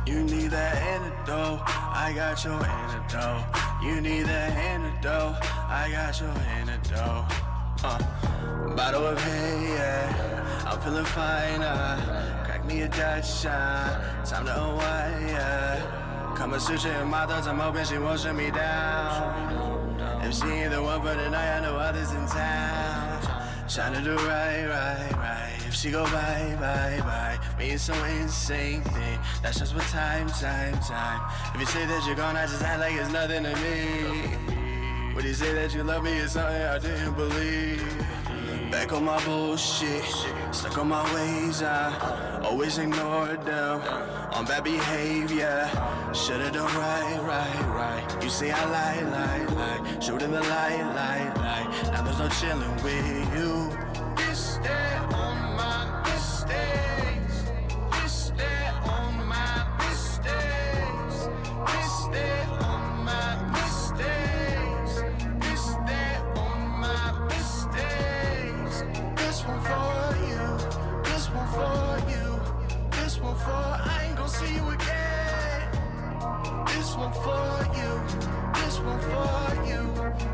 You need that antidote, I got your antidote. You need that antidote, I got your antidote. Bottle of hay, yeah, I'm feeling fine, crack me a Dutch shot, time to unwind, yeah. Kama Sutra in my thoughts, I'm hoping she won't shut me down. If she ain't the one for the night, I know others in town. Trying to do right. If she go bye, mean some insane thing. That's just what time. If you say that you're gone, I just act like it's nothing to me. When you say that you love me, it's something I didn't believe. Back on my bullshit, stuck on my ways, I always ignored them. On bad behavior, should've done right. You say I lie, shooting the light. Now there's no chilling with you. This that on my mistakes. This that on my mistakes. This that on my mistakes. This that on my mistakes. This one for you. This one for you. This one for I ain't gon' see you again. This one for you. This one for you.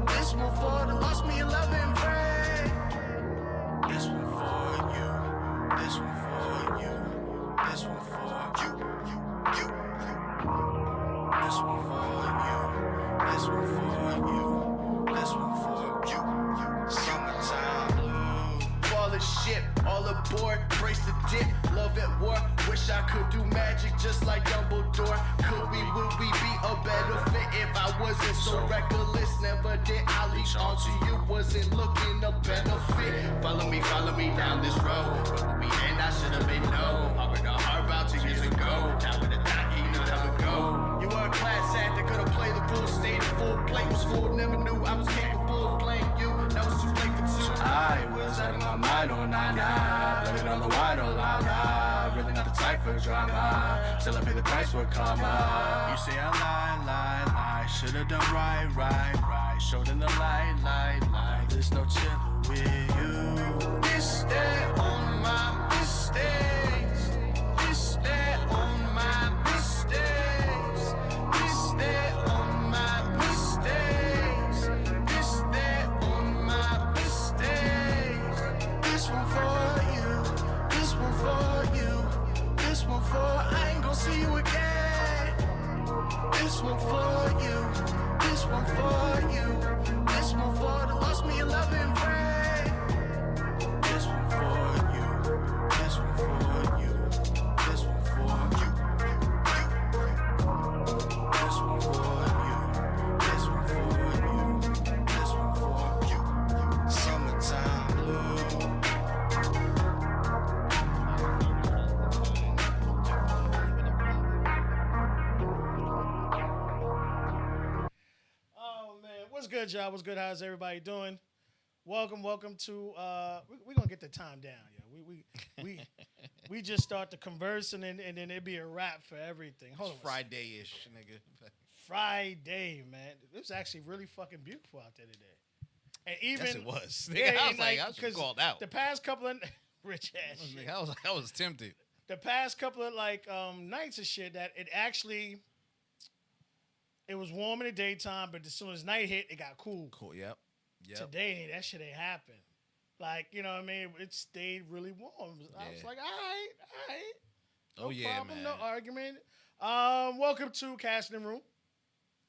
This one for the lost me in love and pray. This one for you. This one for you. This one for you. This one for you. This one for you. This one for you. Summertime blue. Fall of shit, all aboard, brace the dip, love at war. Wish I could do magic just like Dumbledore. Would we be a better fit if I wasn't so reckless? Never did I leech onto you, wasn't looking a better fit. Follow me down this road. Where we end, I should've been no. Harbored a heart about 2 years ago. Time with a dot, you know how it go. You were a class act that could've played the full stage. Full plate was full, never knew I was capable of playing you. That was too late for two. I was out of my mind, oh nah. Blame it on the wine, oh la. Really not the type for drama. Still I pay the price for karma. You say I lie. Should've done right. Showed in the light. There's no chillin' with you. This that on my mistakes. This that on my mistakes. This that on my mistakes. This that on my mistakes. This one for you. This one for you. This one for I ain't gon' see you again. This one for you. This one for you. This one for the lost me in love and pray. This one for you. This one for you. This one for you. This one for you. This one for you. This one for you. Summertime blue. What's good, y'all? What's good? How's everybody doing? Welcome to. We're gonna get the time down, yo. We just start to converse and then it'd be a wrap for everything. Hold on, Friday-ish, nigga. Friday, man. It was actually really fucking beautiful out there today. And even Yes, it was. Yeah, I was just called out. The past couple of rich ass shit. I was tempted. The past couple of nights of shit that it actually. It was warm in the daytime, but as soon as night hit, it got cool. Cool, yep. Today, that shit ain't happened. Like, you know what I mean? It stayed really warm. I was like, all right. No problem, man. no argument. Welcome to Casting Room.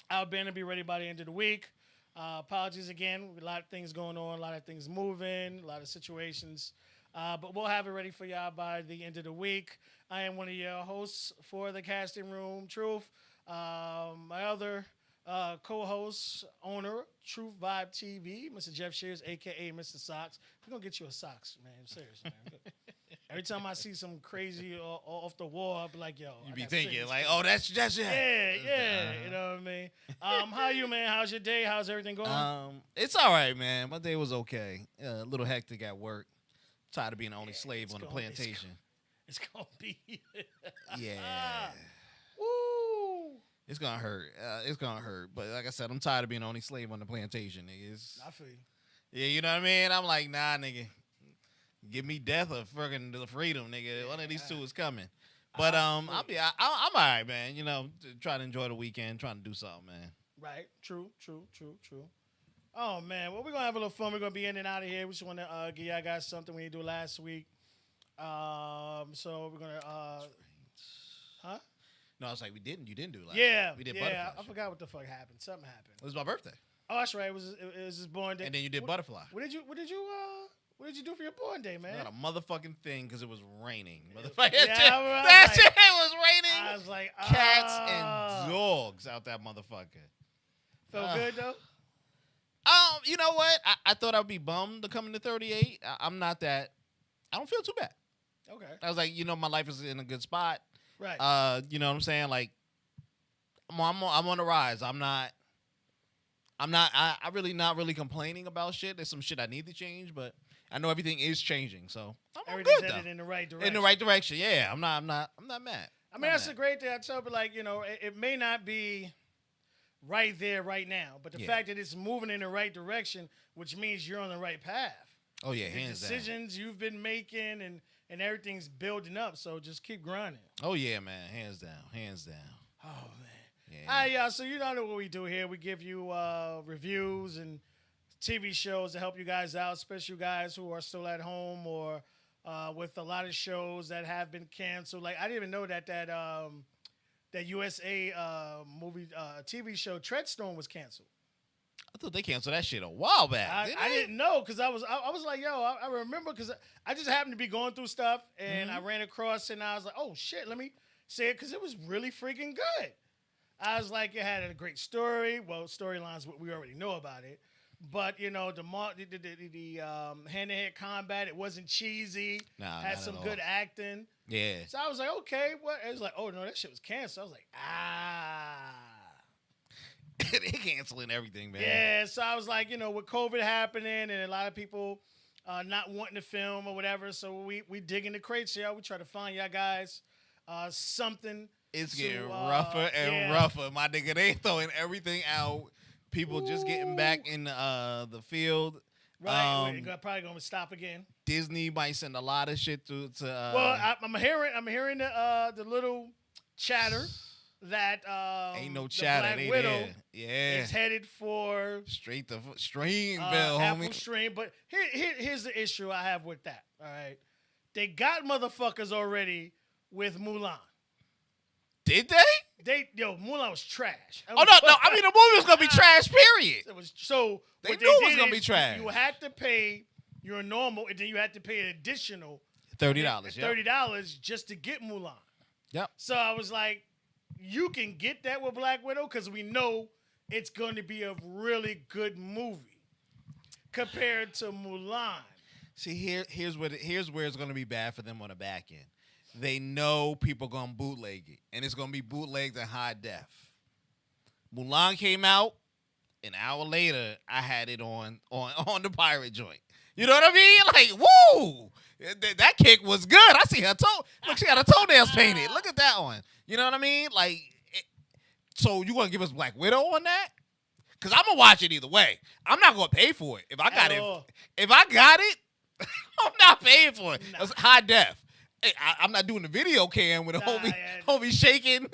Our band will be ready by the end of the week. Apologies again. A lot of things going on, a lot of things moving, a lot of situations. But we'll have it ready for y'all by the end of the week. I am one of your hosts for the Casting Room, Truth. My other co-host, owner, Truth Vibe TV, Mr. Jeff Shears, a.k.a. Mr. Socks. We're going to get you a socks, man. Seriously, man. Every time I see some crazy off the wall, I'll be like, yo. You be thinking, like, oh, that's it. Yeah. You know what I mean? How you, man? How's your day? How's everything going? It's all right, man. My day was okay. A little hectic at work. Tired of being the only slave on the plantation. It's going to be. Yeah. Woo. It's gonna hurt. But like I said, I'm tired of being the only slave on the plantation, niggas. I feel you. Yeah, you know what I mean? I'm like, nah, nigga. Give me death or fucking the freedom, nigga. One of these two is coming. But I'm all right, man. You know, trying to enjoy the weekend, trying to do something, man. Right. True. Oh man, well we're gonna have a little fun. We're gonna be in and out of here. We just want to give y'all guys something we didn't do last week. So we're gonna huh? No, I was like, you didn't do last Yeah, week. We did yeah. butterfly. I forgot what the fuck happened. Something happened. It was my birthday. Oh, that's right. It was his born day. And then you did butterfly. What did you do for your born day, man? Not a motherfucking thing because it was raining. Motherfucker. Yeah, that shit was raining. I was like, cats and dogs out that motherfucker. Felt good though. You know what? I thought I'd be bummed to come into 38. I'm not that. I don't feel too bad. Okay. I was like, my life is in a good spot. Right. You know what I'm saying? Like, I'm on the rise. I really not really complaining about shit. There's some shit I need to change, but I know everything is changing. So I'm Everything's good headed though. in the right direction. In the right direction. Yeah. I'm not mad. I mean, that's a great thing. I tell people, like, it may not be right there right now, but the fact that it's moving in the right direction, which means you're on the right path. Oh yeah, the hands down. decisions you've been making and everything's building up. So just keep grinding. Oh yeah, man, hands down. Oh man. Yeah. All right, y'all. So you know what we do here. We give you reviews and TV shows to help you guys out, especially you guys who are still at home or with a lot of shows that have been canceled. Like I didn't even know that USA movie TV show Treadstone was canceled. I thought they canceled that shit a while back. I didn't know because I was like, yo, I remember because I just happened to be going through stuff and I ran across it and I was like, oh shit, let me say it because it was really freaking good. I was like, it had a great story. Well, storylines we already know about it, but the hand-to-hand combat, it wasn't cheesy. Had some good acting. Yeah. So I was like, okay, what? It was like, oh no, that shit was canceled. I was like, They canceling everything, man. Yeah, so I was like, with COVID happening and a lot of people not wanting to film or whatever, so we dig in the crates, y'all. We try to find y'all guys something. It's getting rougher and rougher, my nigga. They throwing everything out. People just getting back in the field. Right, we're probably gonna stop again. Disney might send a lot of shit to. Well, I'm hearing the little chatter that ain't no the chatter. Black Widow is headed for straight to stream, Bill, Apple homie. Stream. But here's the issue I have with that. All right, they got motherfuckers already with Mulan. Did they? Mulan was trash. Oh no! I mean, the movie was gonna be trash. Period. It was so. They knew it was gonna be trash. You had to pay your normal, and then you had to pay an additional $30. $30 just to get Mulan. Yep. So I was like, you can get that with Black Widow because we know it's going to be a really good movie compared to Mulan. See, here's where it's gonna be bad for them on the back end. They know people gonna bootleg it, and it's gonna be bootlegged in high def. Mulan came out, an hour later, I had it on the pirate joint. You know what I mean? Like, woo! That kick was good. I see her toe. Look, she got her toenails painted. Look at that one. You know what I mean? Like, so you gonna give us Black Widow on that? Cause I'm gonna watch it either way. I'm not gonna pay for it. If I got it, I'm not paying for it. It's high def. Hey, I'm not doing the video cam with a homie shaking.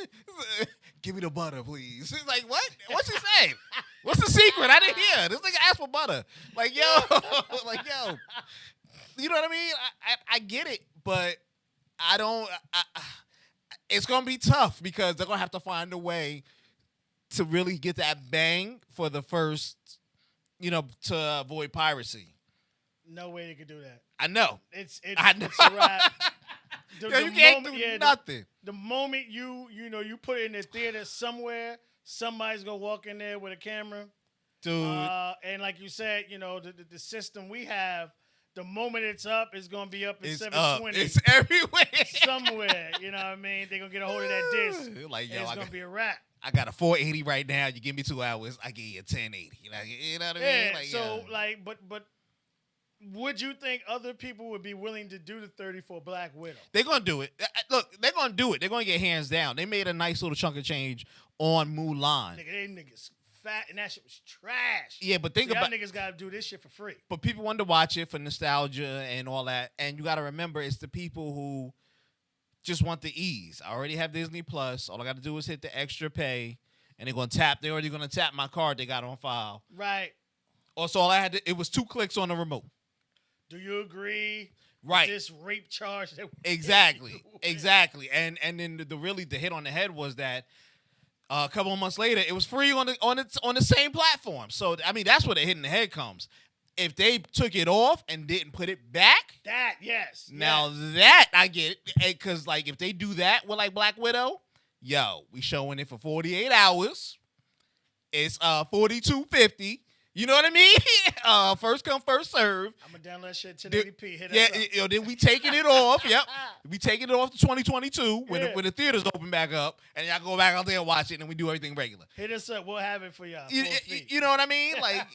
Give me the butter, please. It's like, what? What's he saying? What's the secret? I didn't hear. This nigga asked for butter. Like, yo. You know what I mean? I get it, but I don't. It's going to be tough because they're going to have to find a way to really get that bang for the first, to avoid piracy. No way they could do that. I know. It's a wrap. You can't do nothing. The moment you put it in the theater somewhere, somebody's gonna walk in there with a camera, dude. And like you said, the system we have, the moment it's up, it's gonna be up at 720. It's everywhere, somewhere. You know what I mean? They're gonna get a hold of that disc. Like, it's gonna be a wrap. I got a 480 right now. You give me 2 hours, I give you a 1080. You know what I mean? Like, so but. Would you think other people would be willing to do the 30 for Black Widow? They're going to do it. Look, they're going to do it. They're going to get hands down. They made a nice little chunk of change on Mulan. Nigga, they niggas fat, and that shit was trash. Yeah, but think so about y'all niggas gotta do this shit for free. But people want to watch it for nostalgia and all that. And you got to remember, it's the people who just want the ease. I already have Disney Plus. All I got to do is hit the extra pay, and they're already going to tap my card they got on file. Right. Also, all I had to, it was 2 clicks on the remote. Do you agree? Right. With this rape charge. Exactly. And then the hit on the head was that a couple of months later, it was free on the same platform. So I mean, that's where the hit in the head comes. If they took it off and didn't put it back, yes. Now that I get it, because like if they do that with like Black Widow, yo, we showing it for 48 hours. It's $42.50. You know what I mean? First come, first serve. I'm gonna download that shit 1080p. Hit Yeah, then we taking it off. Yep, we taking it off to 2022 when the theaters open back up, and y'all go back out there and watch it, and we do everything regular. Hit us up. We'll have it for y'all. You know what I mean? Like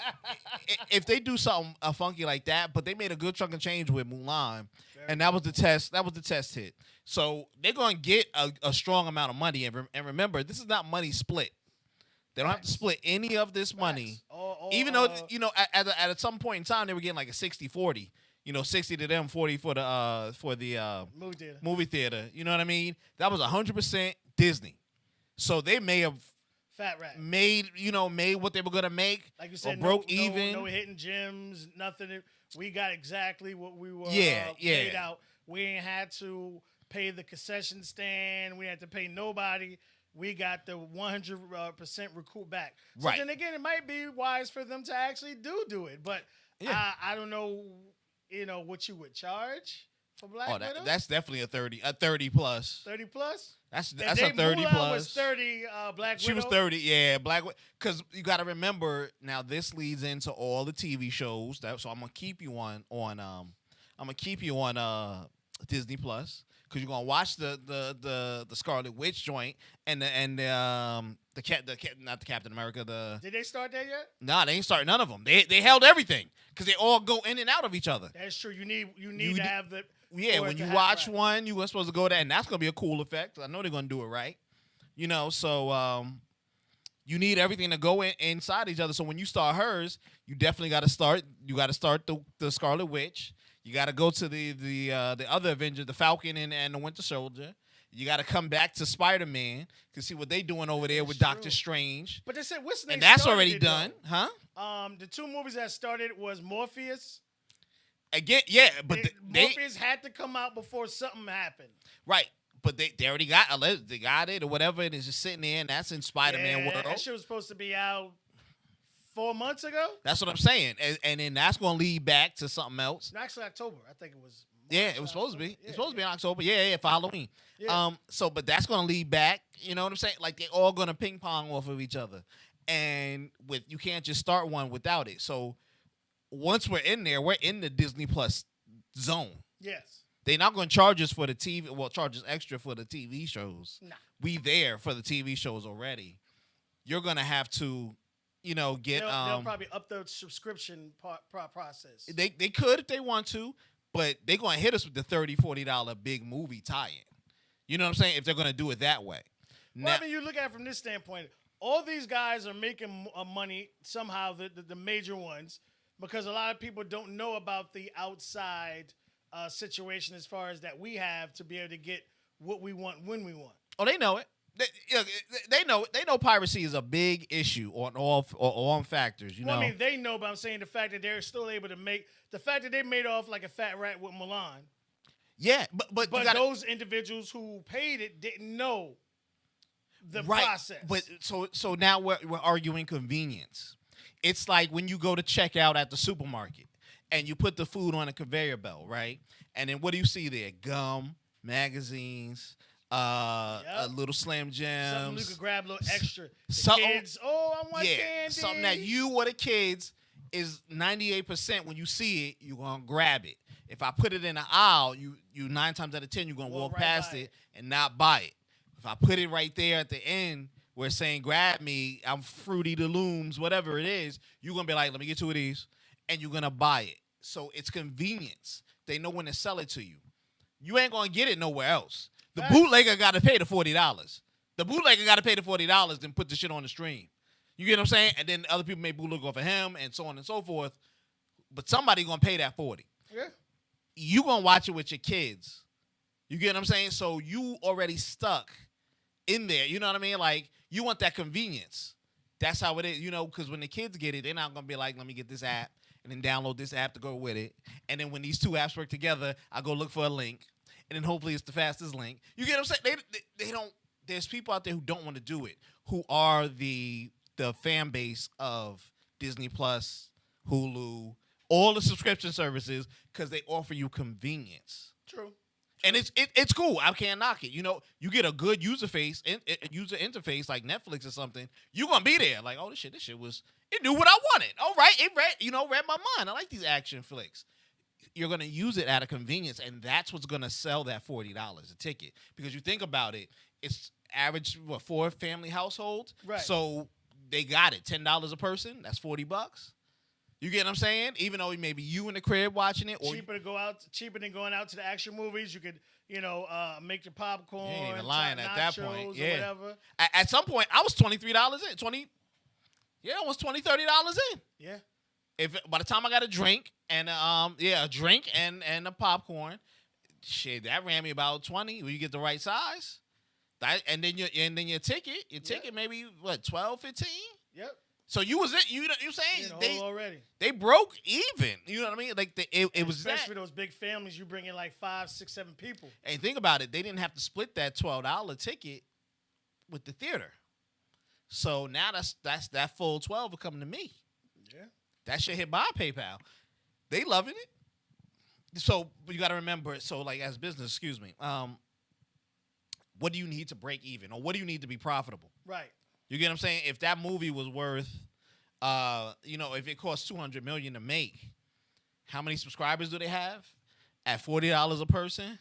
if they do something funky like that, but they made a good chunk of change with Mulan, and that was the test. That was the test hit. So they're gonna get a strong amount of money, and remember, this is not money split. They don't have to split any of this money. Even though, at some point in time, they were getting like a 60-40. 60 to them, 40 for the movie theater. You know what I mean? That was 100% Disney. So they may have fat rat made what they were going to make. Like you said, or broke even. No hitting gyms, nothing. We got exactly what we were paid out. We ain't had to pay the concession stand. We had to pay nobody. We got the 100% recoup back. So right. Then again, it might be wise for them to actually do it. But I don't know, what you would charge for Black Widow. That's definitely a 30 plus. 30 plus? That's a 30 plus. Was 30 Black Widow. She was 30, yeah, Black Widow. Because you got to remember, now this leads into all the TV shows. So I'm gonna keep you on Disney Plus. Because you're gonna watch the Scarlet Witch joint and not the Captain America. Did they start that yet? Nah, they ain't starting none of them. They held everything because they all go in and out of each other. That's true. You need to have the when you watch one, you were supposed to go there, and that's gonna be a cool effect. I know they're gonna do it right. So you need everything to go inside each other. So when you start hers, you definitely got to start. You got to start the Scarlet Witch. You got to go to the other Avenger, the Falcon and the Winter Soldier. You got to come back to Spider-Man to see what they doing over there with Doctor Strange. But they said what's the name? And that's already done, huh? The 2 movies that started was Morpheus. Again, yeah, but Morpheus had to come out before something happened. Right, but they already got it or whatever, and it's just sitting there, and that's in Spider-Man world. That shit was supposed to be out 4 months ago? That's what I'm saying. And then that's going to lead back to something else. Actually, October. I think it was. It was supposed to be. It's supposed to be in October. Yeah, for Halloween. Yeah. But that's going to lead back. You know what I'm saying? Like, they're all going to ping pong off of each other. And you can't just start one without it. So once we're in there, we're in the Disney Plus zone. Yes. They're not going to charge us for the TV. Well, charge us extra for the TV shows. Nah. We there for the TV shows already. You're going to have to get they'll probably up the subscription process. They could if they want to, but they're going to hit us with the $30-$40 big movie tie-in. You know what I'm saying? If they're going to do it that way. Well, I mean, you look at it from this standpoint. All these guys are making money somehow, the major ones, because a lot of people don't know about the outside situation as far as that we have to be able to get what we want when we want. Oh, they know it. They know it. They know piracy is a big issue on all factors. I mean, they know, but I'm saying the fact that they're still able to make the fact that they made off like a fat rat with Mulan. Yeah, but those individuals who paid it didn't know the process. But so now we're arguing convenience. It's like when you go to check out at the supermarket and you put the food on a conveyor belt, right? And then what do you see there? Gum, magazines. A little Slim Jims. Something you could grab a little extra. Kids, I want candy. Something that you or the kids is 98% when you see it, you're going to grab it. If I put it in the aisle, you 9 times out of 10, you're going to walk past it and not buy it. If I put it right there at the end where it's saying, grab me, I'm Fruity the Looms, whatever it is, you're going to be like, let me get 2 of these, and you're going to buy it. So it's convenience. They know when to sell it to you. You ain't going to get it nowhere else. The bootlegger got to pay the $40. The bootlegger got to pay the $40 then put the shit on the stream. You get what I'm saying? And then other people may bootleg off of him and so on and so forth. But somebody gonna pay that 40. Yeah. You gonna watch it with your kids. You get what I'm saying? So you already stuck in there. You know what I mean? Like, you want that convenience. That's how it is, you know, because when the kids get it, they're not going to be like, let me get this app and then download this app to go with it. And then when these two apps work together, I go look for a link. And then hopefully it's the fastest link. You get what I'm saying? They don't, there's people out there who don't want to do it, who are the fan base of Disney Plus, Hulu, all the subscription services, because they offer you convenience. True. And it's cool. I can't knock it. You know, you get a good user interface like Netflix or something. You're gonna be there. Like, oh, this shit it knew what I wanted. All right, it read my mind. I like these action flicks. You're gonna use it out of convenience, and that's what's gonna sell that $40 a ticket. Because you think about it, it's average 4 family households. Right. So they got it. $10 a person. That's $40. You get what I'm saying? Even though maybe you in the crib watching it, or cheaper than going out to the action movies. You could, make your popcorn. You ain't even lying at that point. Or Yeah. whatever. At some point, I was $23 in. Almost $20, $30 in. Yeah. If by the time I got a drink and a drink and a popcorn, shit, that ran me about 20 when you get the right size. And then your ticket maybe what 12, 15? Yep. So you saying already. They broke even. You know what I mean? Like it was especially that. for those big families, you bring in like 5, 6, 7 people. And think about it, they didn't have to split that $12 ticket with the theater. So now that's that full 12 will come to me. Yeah. That shit hit by PayPal. They loving it. So you got to remember. So like as business, excuse me. What do you need to break even, or what do you need to be profitable? Right. You get what I'm saying? If that movie was worth, if it cost $200 million to make, how many subscribers do they have? At $40 a person,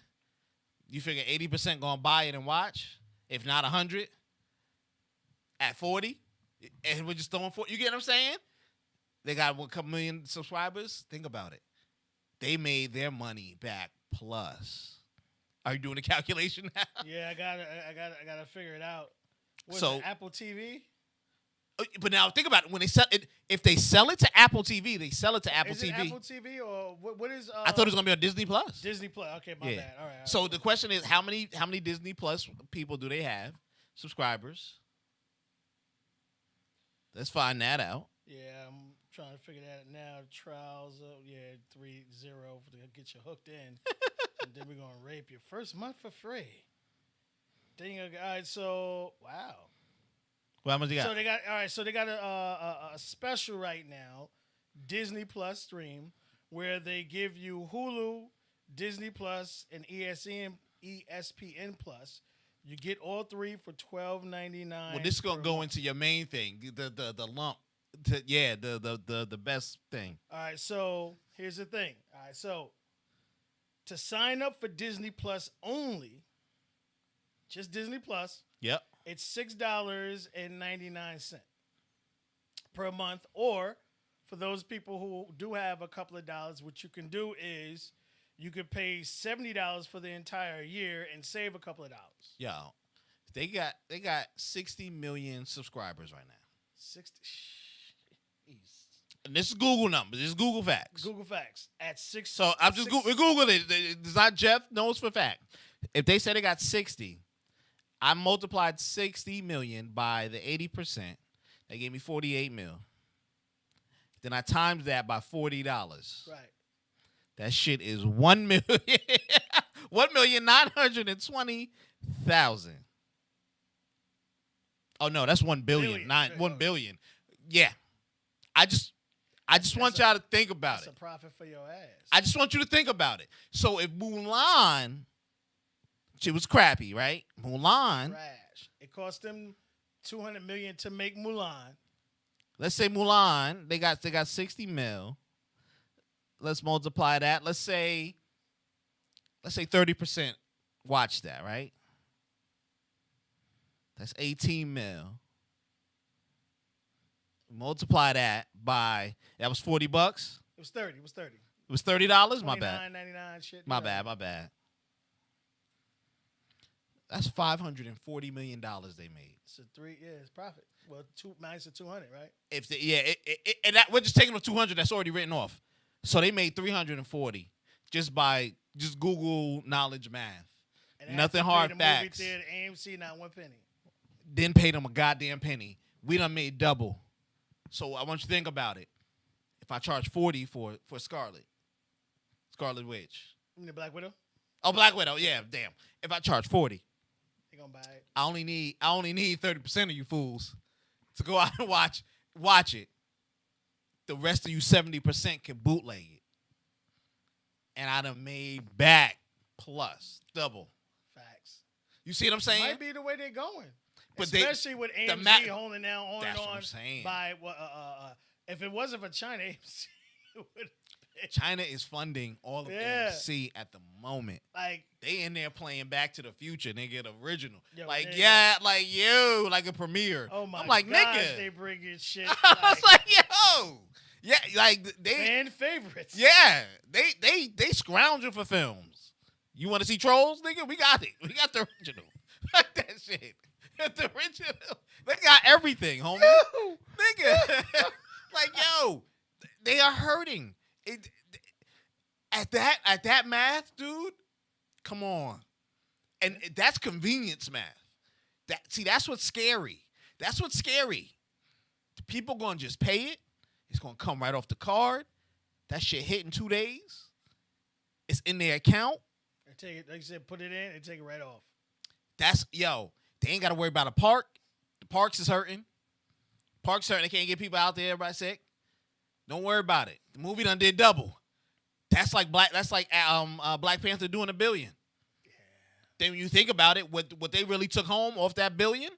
you figure 80% gonna buy it and watch, if not 100. At 40, and we're just throwing you get what I'm saying? They got a couple million subscribers. Think about it. They made their money back plus. Are you doing the calculation now? Yeah, I gotta figure it out. So Apple TV? But now think about it. When they sell it, if they sell it to Apple TV, they sell it to Apple Is TV. it Apple TV or what is? I thought it was gonna be on Disney Plus. Disney Plus. Okay, my bad. All right. So the question is, how many Disney Plus people do they have? Subscribers. Let's find that out. Yeah, I'm trying to figure that out now. Trials, 3-0 to get you hooked in, and then we're gonna rape you first month for free. Then all right, so wow. Well, how much you got? So they got a special right now, Disney Plus stream, where they give you Hulu, Disney Plus, and ESPN Plus. You get all 3 for $12.99. Well, this is gonna go into your main thing, the lump. The best thing. All right, so here's the thing. All right, so to sign up for Disney Plus only, just Disney Plus. Yep. It's $6.99 per month, or for those people who do have a couple of dollars, what you can do is you could pay $70 for the entire year and save a couple of dollars. Yo, they got 60 million subscribers right now. 60. And this is Google numbers. This is Google facts. Google facts at 6. So I'm just Google it. It's not Jeff knows for fact. If they said they got 60. I multiplied 60 million by the 80%. They gave me 48 mil. Then I timed that by $40. Right. That shit is 1 million. 1,920,000. Oh no, that's 1 billion. 1 billion. Yeah. I just want y'all to think about it. That's a profit for your ass. I just want you to think about it. So if Mulan, she was crappy, right? Mulan. Trash. It cost them $200 million to make Mulan. Let's say Mulan, they got 60 mil. Let's multiply that. Let's say 30% watch that, right? That's 18 mil. Multiply that by that was $40. It was 30. It was $30? My bad. $29.99 shit. My bad. That's $540 million they made. It's profit. Well, minus the 200, right? If and that we're just taking the 200 that's already written off. So they made 340 just by Google knowledge math. And Nothing hard the facts. Movie theater, AMC, not one penny. Didn't pay them a goddamn penny. We done made double. So I want you to think about it. If I charge 40 for Scarlet Witch. You mean the Black Widow? Oh, Black Widow. Yeah, damn. If I charge 40, They gonna buy it. I only need 30% of you fools to go out and watch it. The rest of you 70% can bootleg it. And I done made back plus double. Facts. You see what I'm saying? Might be the way they're going. But especially with AMC holding down on That's and what on I'm saying. by if it wasn't for China, AMC would China is funding all of AMC at the moment. like they in there playing Back to the Future, nigga, the original. Yo, like yeah. like a premiere. Oh my I'm like, gosh, nigga. they bringing shit. I was like, yo. Yeah, like they fan favorites. Yeah. They scrounging for films. You want to see Trolls, nigga? We got it. We got the original. Fuck that shit. The original. They got everything, homie. Nigga. Like, yo, they are hurting. At that math, dude, come on. And that's convenience math. That's what's scary. That's what's scary. The people gonna just pay it. It's gonna come right off the card. That shit hit in 2 days. It's in their account. They take it, like you said, put it in and take it right off. They ain't gotta worry about a park. The parks is hurting. Parks hurting. They can't get people out there. Everybody sick. Don't worry about it. The movie done did double. That's like Black Panther doing $1 billion. Yeah. Then when you think about it, what they really took home off that $1 billion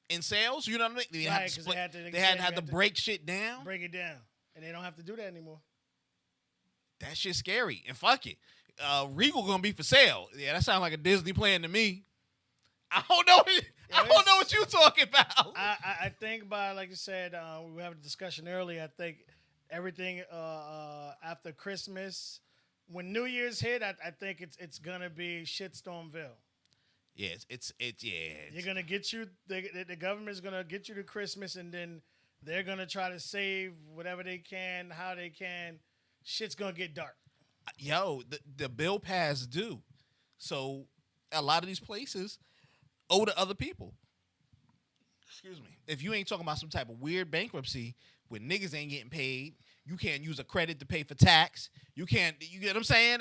in sales, you know what I mean? They had to split, they had to break shit down. Break it down, and they don't have to do that anymore. That shit's scary. And fuck it, Regal gonna be for sale. Yeah, that sounds like a Disney plan to me. I don't know. I don't know what you talking about. I think by, like you said, we were having a discussion earlier. I think everything after Christmas, when New Year's hit, I think it's gonna be shitstormville. Yeah, it's You're gonna get you the government's gonna get you to Christmas, and then they're gonna try to save whatever they can, how they can. Shit's gonna get dark. Yo, the bill passed due, so a lot of these places owe to other people. Excuse me. If you ain't talking about some type of weird bankruptcy where niggas ain't getting paid, you can't use a credit to pay for tax. You get what I'm saying?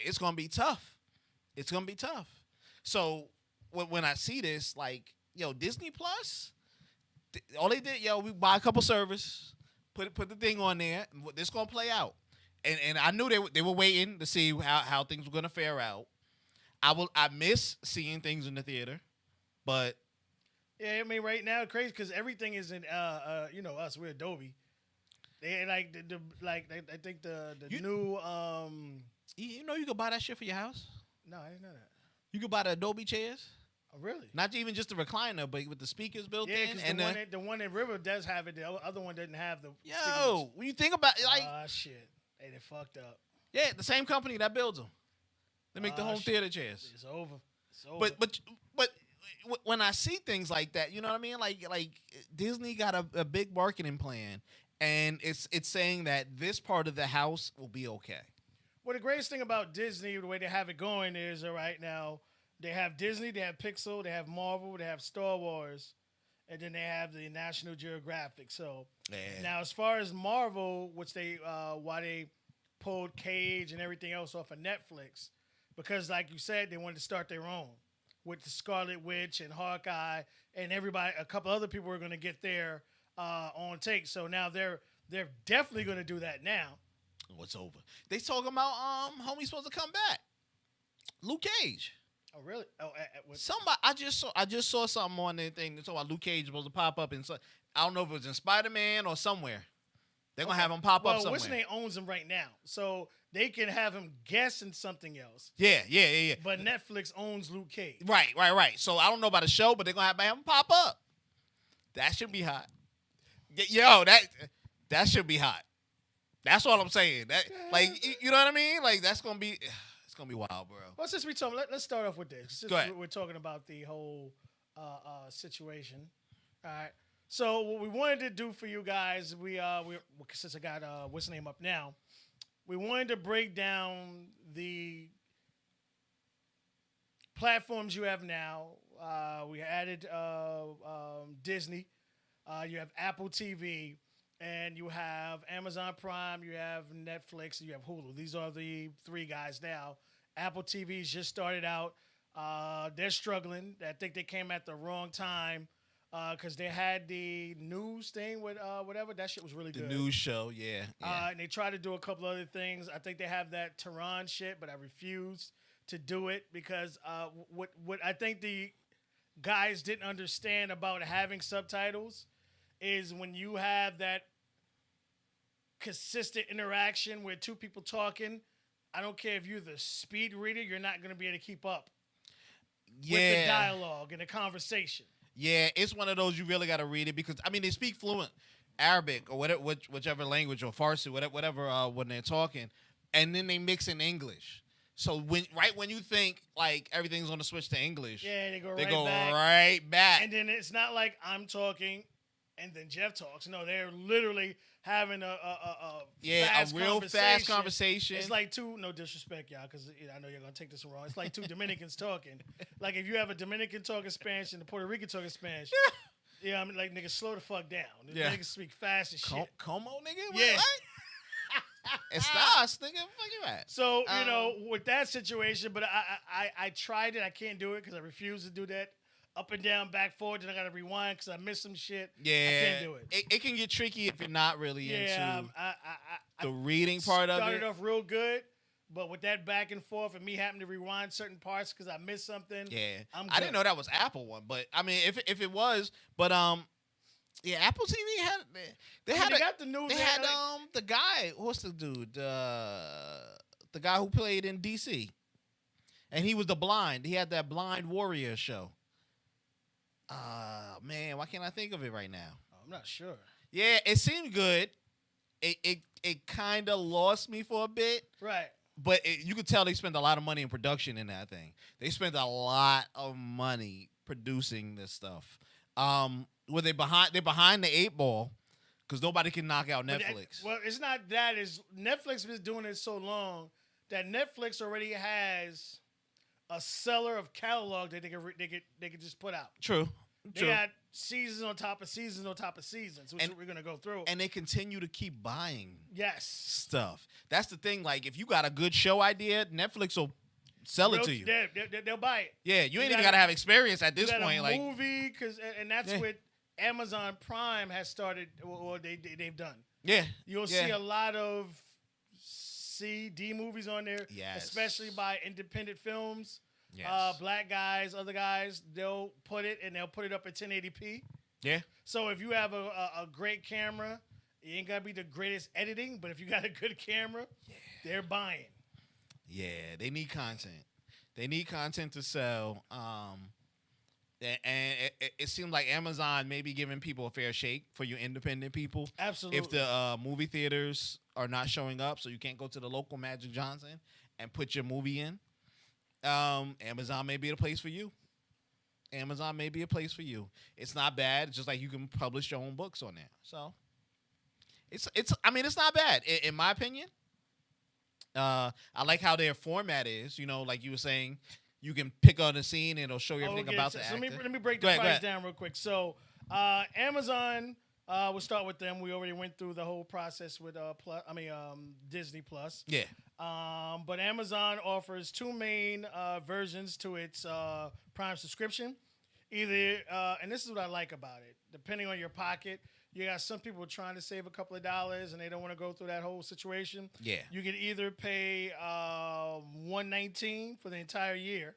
It's gonna be tough. It's gonna be tough. So when I see this, like, yo, Disney Plus, all they did, we buy a couple servers, put the thing on there, and this gonna play out. And I knew they were waiting to see how things were gonna fare out. I miss seeing things in the theater, but yeah, I mean, right now it's crazy because everything is in us, we're Adobe. They like I think the new you could buy that shit for your house. No, I didn't know that. You could buy the Adobe chairs. Oh, really? Not even just the recliner, but with the speakers built in. Yeah, because the one in River does have it. The other one doesn't have the. Yo, when you think about it, like, shit, they fucked up. Yeah, the same company that builds them. They make the home theater chairs. It's over. It's over. But when I see things like that, you know what I mean? Like Disney got a big marketing plan, and it's saying that this part of the house will be okay. Well, the greatest thing about Disney, the way they have it going is, right now, they have Disney, they have Pixar, they have Marvel, they have Star Wars, and then they have the National Geographic. So now, as far as Marvel, which why they pulled Cage and everything else off of Netflix, because like you said, they wanted to start their own with the Scarlet Witch and Hawkeye and everybody. A couple other people were going to get their on take. So now they're definitely going to do that now. What's over? They talking about homie's supposed to come back. Luke Cage. Oh, really? Oh, somebody. I just saw something on their thing. They talking about Luke Cage supposed to pop up in. I don't know if it was in Spider-Man or somewhere. They're gonna have him pop up somewhere. Well, Whitney owns him right now, so they can have him guess in something else. Yeah. But Netflix owns Luke Cage. Right. So I don't know about the show, but they're gonna have him pop up. That should be hot. Yo, that should be hot. That's all I'm saying. That, like, you know what I mean? Like, it's gonna be wild, bro. Well, since let's start off with this. Since Go ahead. We're talking about the whole situation. All right. So what we wanted to do for you guys, we since I got what's the name up now, we wanted to break down the platforms you have now. We added Disney. You have Apple TV, and you have Amazon Prime. You have Netflix, and you have Hulu. These are the three guys now. Apple TV's just started out. They're struggling. I think they came at the wrong time because they had the news thing with whatever. That shit was really The good. news show, yeah. And they tried to do a couple other things. I think they have that Tehran shit, but I refused to do it because what I think the guys didn't understand about having subtitles is when you have that consistent interaction with two people talking. I don't care if you're the speed reader, you're not going to be able to keep up with the dialogue and the conversation. Yeah, it's one of those you really got to read it because, I mean, they speak fluent Arabic or whatever, whichever language or Farsi, whatever when they're talking, and then they mix in English. So when you think like everything's going to switch to English, Yeah, they go right back. back. And then it's not like I'm talking and then Jeff talks. No, they're literally having a real fast conversation. It's like two, no disrespect, y'all, because I know you're going to take this wrong. It's like two Dominicans talking. Like if you have a Dominican talking Spanish and a Puerto Rican talking Spanish, yeah, I mean, like, niggas, slow the fuck down. Yeah. Niggas speak fast as shit. Como, nigga? Yeah. What? Estás, nigga? Fuck you at? So, you know, with that situation, but I tried it. I can't do it because I refuse to do that. Up and down, back, forward, then I got to rewind because I missed some shit. Yeah. I can't do it. It can get tricky if you're not really into I the reading part of it. Started off real good, but with that back and forth and me having to rewind certain parts because I missed something. Yeah. I'm good. I didn't know that was Apple one, but I mean, if it was, but yeah, Apple TV had they got the news. They had the guy, what's the dude? The guy who played in DC. And he was the blind. He had that Blind Warrior show. Man, why can't I think of it right now? I'm not sure. Yeah, it seemed good. It kind of lost me for a bit. Right. But you could tell they spent a lot of money in production in that thing. They spent a lot of money producing this stuff. Were they behind? They're behind the 8 ball because nobody can knock out Netflix. Well, it's not that. Is Netflix been doing it so long that Netflix already has a seller of catalog that they can just put out. True. They got seasons on top of seasons on top of seasons, which we're gonna go through. And they continue to keep buying stuff. That's the thing. Like, if you got a good show idea, Netflix will sell it to you. They'll buy it. Yeah, you ain't even gotta have experience at this point. A like movie, and that's what Amazon Prime has started, or they've done. Yeah, You'll see a lot of D movies on there, especially by independent films. Yes. Black guys, other guys, they'll put it up at 1080p. Yeah. So if you have a great camera, it ain't gotta be the greatest editing, but if you got a good camera, they're buying. Yeah, they need content. They need content to sell. And it seems like Amazon may be giving people a fair shake for you independent people. Absolutely. If the movie theaters are not showing up, so you can't go to the local Magic Johnson and put your movie in, Amazon may be the place for you. Amazon may be a place for you. It's not bad. It's just like you can publish your own books on there. So it's not bad in my opinion. I like how their format is. You know, like you were saying, you can pick on the scene and it'll show you everything about the actor. Let me break the price down real quick. So Amazon, we'll start with them. We already went through the whole process with Disney Plus. Yeah. But Amazon offers two main versions to its Prime subscription. Either, and this is what I like about it, depending on your pocket, you got some people trying to save a couple of dollars and they don't want to go through that whole situation. Yeah. You can either pay $119 for the entire year,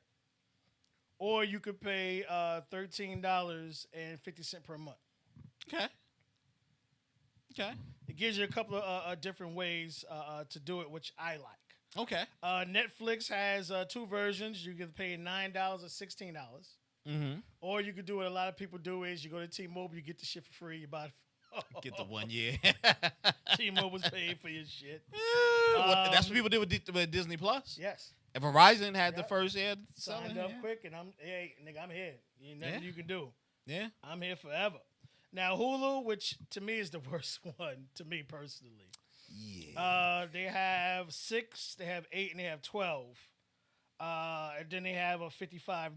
or you could pay $13.50 per month. Okay. It gives you a couple of different ways to do it, which I like. Okay. Netflix has two versions. You can pay $9 or $16. Mm-hmm. Or you could do what a lot of people do is you go to T-Mobile, you get the shit for free. You buy Get the 1 year. T-Mobile's paying for your shit. That's what people did with Disney Plus. Yes. And Verizon had the first year signed up quick, and I'm here. You ain't nothing you can do. Yeah. I'm here forever. Now Hulu, which to me is the worst one, to me personally. Yeah. They have 6, they have 8, and they have 12. And then they have a $55.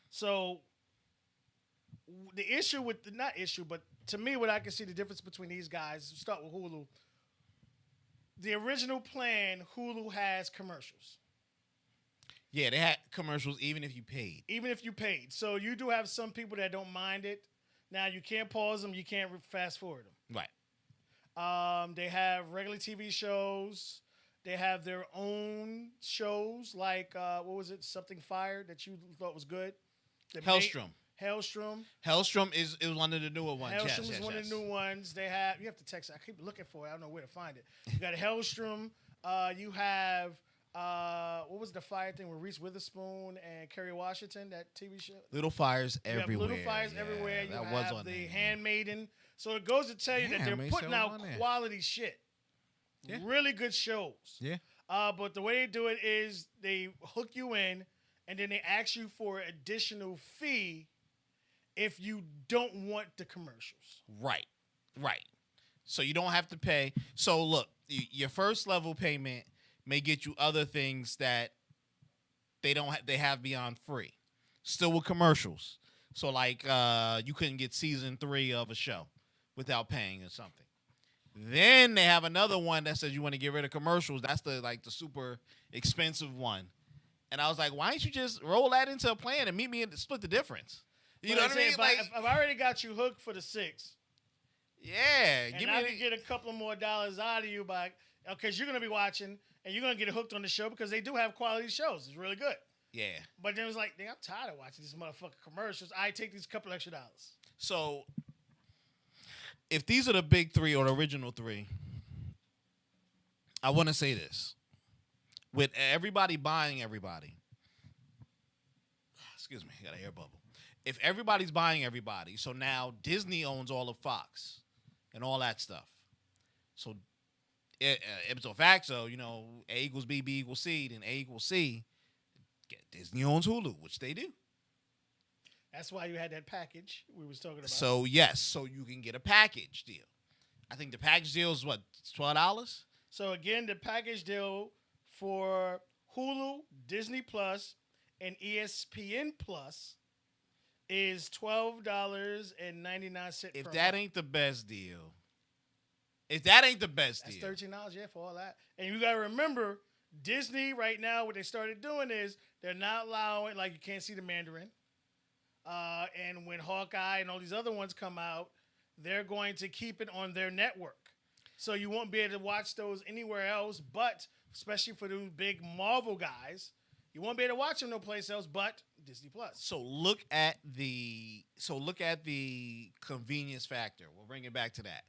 So the issue with the not issue, but to me, what I can see the difference between these guys. Start with Hulu. The original plan, Hulu has commercials. Yeah, they had commercials even if you paid. Even if you paid. So you do have some people that don't mind it. Now, you can't pause them. You can't fast forward them. Right. They have regular TV shows. They have their own shows like, what was it? Something Fired that you thought was good? Hellstrom. Hellstrom. Hellstrom is one of the newer ones. Hellstrom Yes, is one of the new ones. They have, you have to text it. I keep looking for it. I don't know where to find it. You got Hellstrom. You have, what was the fire thing with Reese Witherspoon and Kerry Washington, that TV show? Little Fires You have Everywhere. Little Fires Yeah, Everywhere. You that have was on the there. Handmaiden. So it goes to tell you that they're Handmaid's putting still out on there. quality shit. Yeah. Really good shows. Yeah. But the way they do it is they hook you in, and then they ask you for an additional fee if you don't want the commercials. Right. Right. So you don't have to pay. So look, your first level payment may get you other things that they don't they have beyond free. Still with commercials. So like you couldn't get season 3 of a show without paying or something. Then they have another one that says you want to get rid of commercials. That's the super expensive one. And I was like, why don't you just roll that into a plan and meet me and split the difference? You know what I mean? If I've already got you hooked for the 6, yeah, and I can get a couple more dollars out of you because you're gonna be watching and you're gonna get hooked on the show because they do have quality shows. It's really good. Yeah. But then it was like, I'm tired of watching these motherfucking commercials. I take these couple extra dollars. So if these are the big 3 or the original 3, I want to say this. With everybody buying everybody, excuse me, I got an air bubble. If everybody's buying everybody, so now Disney owns all of Fox and all that stuff. So ipso facto, A equals B, B equals C, then A equals C. Disney owns Hulu, which they do. That's why you had that package we was talking about. So yes, so you can get a package deal. I think the package deal is what, $12? So again, the package deal for Hulu, Disney Plus, and ESPN Plus is $12.99. If that ain't the best deal, that's $13, yeah, for all that. And you gotta remember, Disney right now, what they started doing is they're not allowing, like, you can't see the Mandarin. And when Hawkeye and all these other ones come out, they're going to keep it on their network. So you won't be able to watch those anywhere else, but especially for those big Marvel guys, you won't be able to watch them no place else but Disney Plus. So look at the convenience factor. We'll bring it back to that.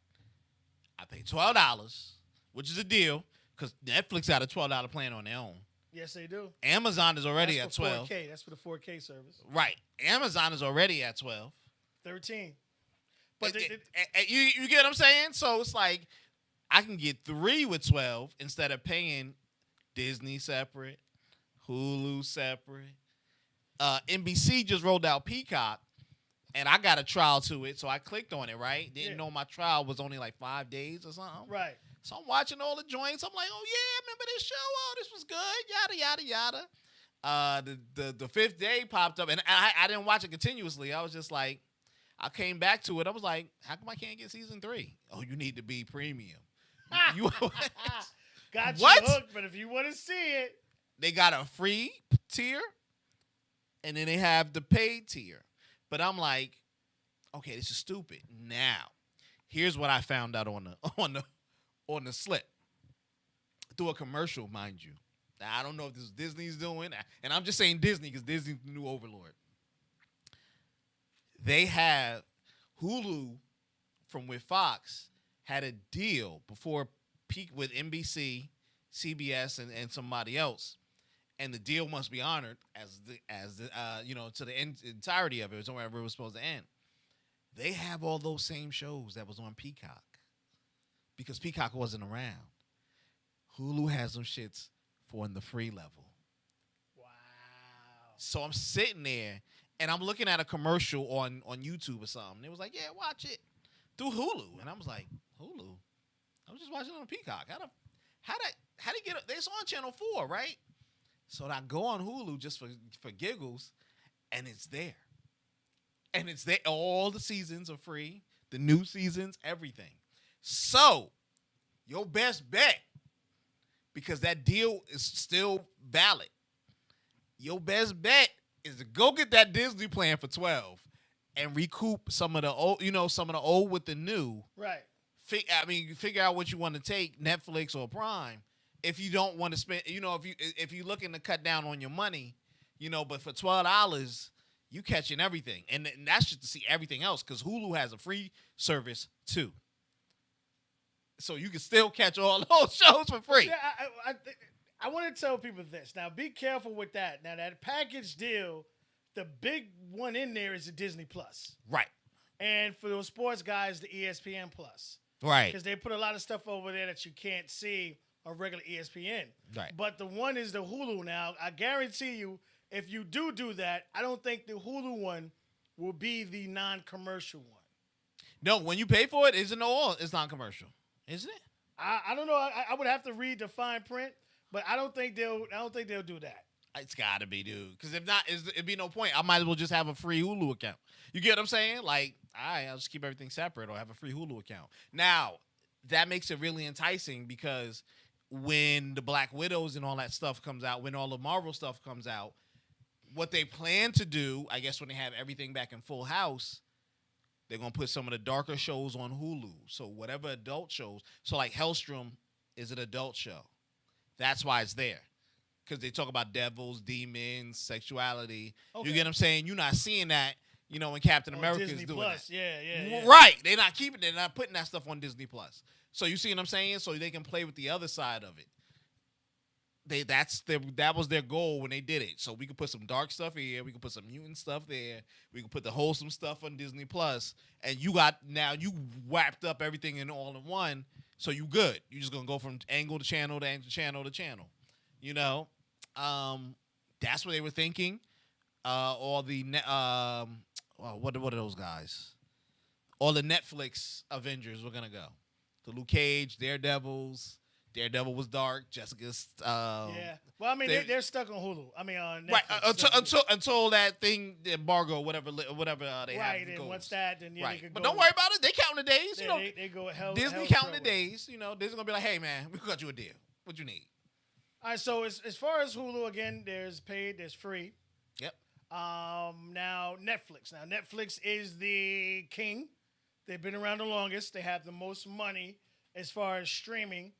I paid $12, which is a deal, because Netflix got a $12 plan on their own. Yes, they do. Amazon is already That's at for 12. 4K. That's for the 4K service. Right. Amazon is already at 12. 13. But you get what I'm saying? So it's like I can get 3 with 12 instead of paying Disney separate, Hulu separate. NBC just rolled out Peacock, and I got a trial to it, so I clicked on it, right? Didn't know my trial was only like 5 days or something. Right. So I'm watching all the joints. I'm like, oh, yeah, I remember this show. Oh, this was good. Yada, yada, yada. The 5th day popped up, and I didn't watch it continuously. I was just like, I came back to it. I was like, how come I can't get season 3? Oh, you need to be premium. You Got you What? hooked, but if you want to see it, They got a free tier, and then they have the paid tier. But I'm like, okay, this is stupid. Now, here's what I found out on the slip. Through a commercial, mind you. Now, I don't know if this is Disney's doing, and I'm just saying Disney because Disney's the new overlord. They have Hulu from with Fox had a deal before peak with NBC, CBS, and somebody else, and the deal must be honored as the to the entirety of it, or wherever it was supposed to end. They have all those same shows that was on Peacock because Peacock wasn't around. Hulu has them shits for in the free level. wow. So I'm sitting there, and I'm looking at a commercial on YouTube or something. It was like, yeah, watch it through Hulu, and I was like, Hulu. I was just watching it on Peacock. How did get it? It's on Channel 4, right? So I go on Hulu just for giggles, and it's there. And it's there. All the seasons are free. The new seasons, everything. So, your best bet, because that deal is still valid, your best bet is to go get that Disney plan for $12 and recoup some of the old with the new. Right. Figure out what you want to take, Netflix or Prime. If you don't want to spend, if you're looking to cut down on your money, but for $12, you catching everything, and that's just to see everything else because Hulu has a free service too, so you can still catch all those shows for free. Yeah, I want to tell people this. Now, be careful with that. Now, that package deal, the big one in there is the Disney Plus, Right. and for those sports guys, the ESPN Plus. Right. Because they put a lot of stuff over there that you can't see on regular ESPN. Right. But the one is the Hulu now. I guarantee you, if you do that, I don't think the Hulu one will be the non-commercial one. No, when you pay for it, it's non-commercial, isn't it? I don't know. I would have to read the fine print, but I don't think they'll do that. It's gotta be, dude. Because if not, it'd be no point. I might as well just have a free Hulu account. You get what I'm saying? Like, all right, I'll just keep everything separate or have a free Hulu account. Now, that makes it really enticing because when the Black Widows and all that stuff comes out, when all the Marvel stuff comes out, what they plan to do, I guess when they have everything back in full house, they're going to put some of the darker shows on Hulu. So whatever adult shows. So like Hellstrom is an adult show. That's why it's there. Because they talk about devils, demons, sexuality. Okay. You get what I'm saying? You're not seeing that, when Captain America is doing Plus. that. Yeah. Right. They're not putting that stuff on Disney Plus. So you see what I'm saying? So they can play with the other side of it. That was their goal when they did it. So we could put some dark stuff here, we could put some mutant stuff there, we could put the wholesome stuff on Disney Plus, and you wrapped up everything in all in one. So you good. You're just gonna go from angle to channel to channel to channel. That's what they were thinking. All the what are those guys? All the Netflix Avengers were gonna go. The Luke Cage, Daredevil was dark. Jessica's. Yeah. Well, I mean, they're stuck on Hulu. I mean, on Netflix. Right. Until that thing, the embargo, whatever they have. Right. And once that, then right. They could but go. don't worry about it. They counting the days. They go hell. Disney counting the days. Disney's gonna be like, hey man, we got you a deal. What you need? All right. So as far as Hulu, again, there's paid, there's free. Yep. Now Netflix. Now Netflix is the king. They've been around the longest. They have the most money as far as streaming.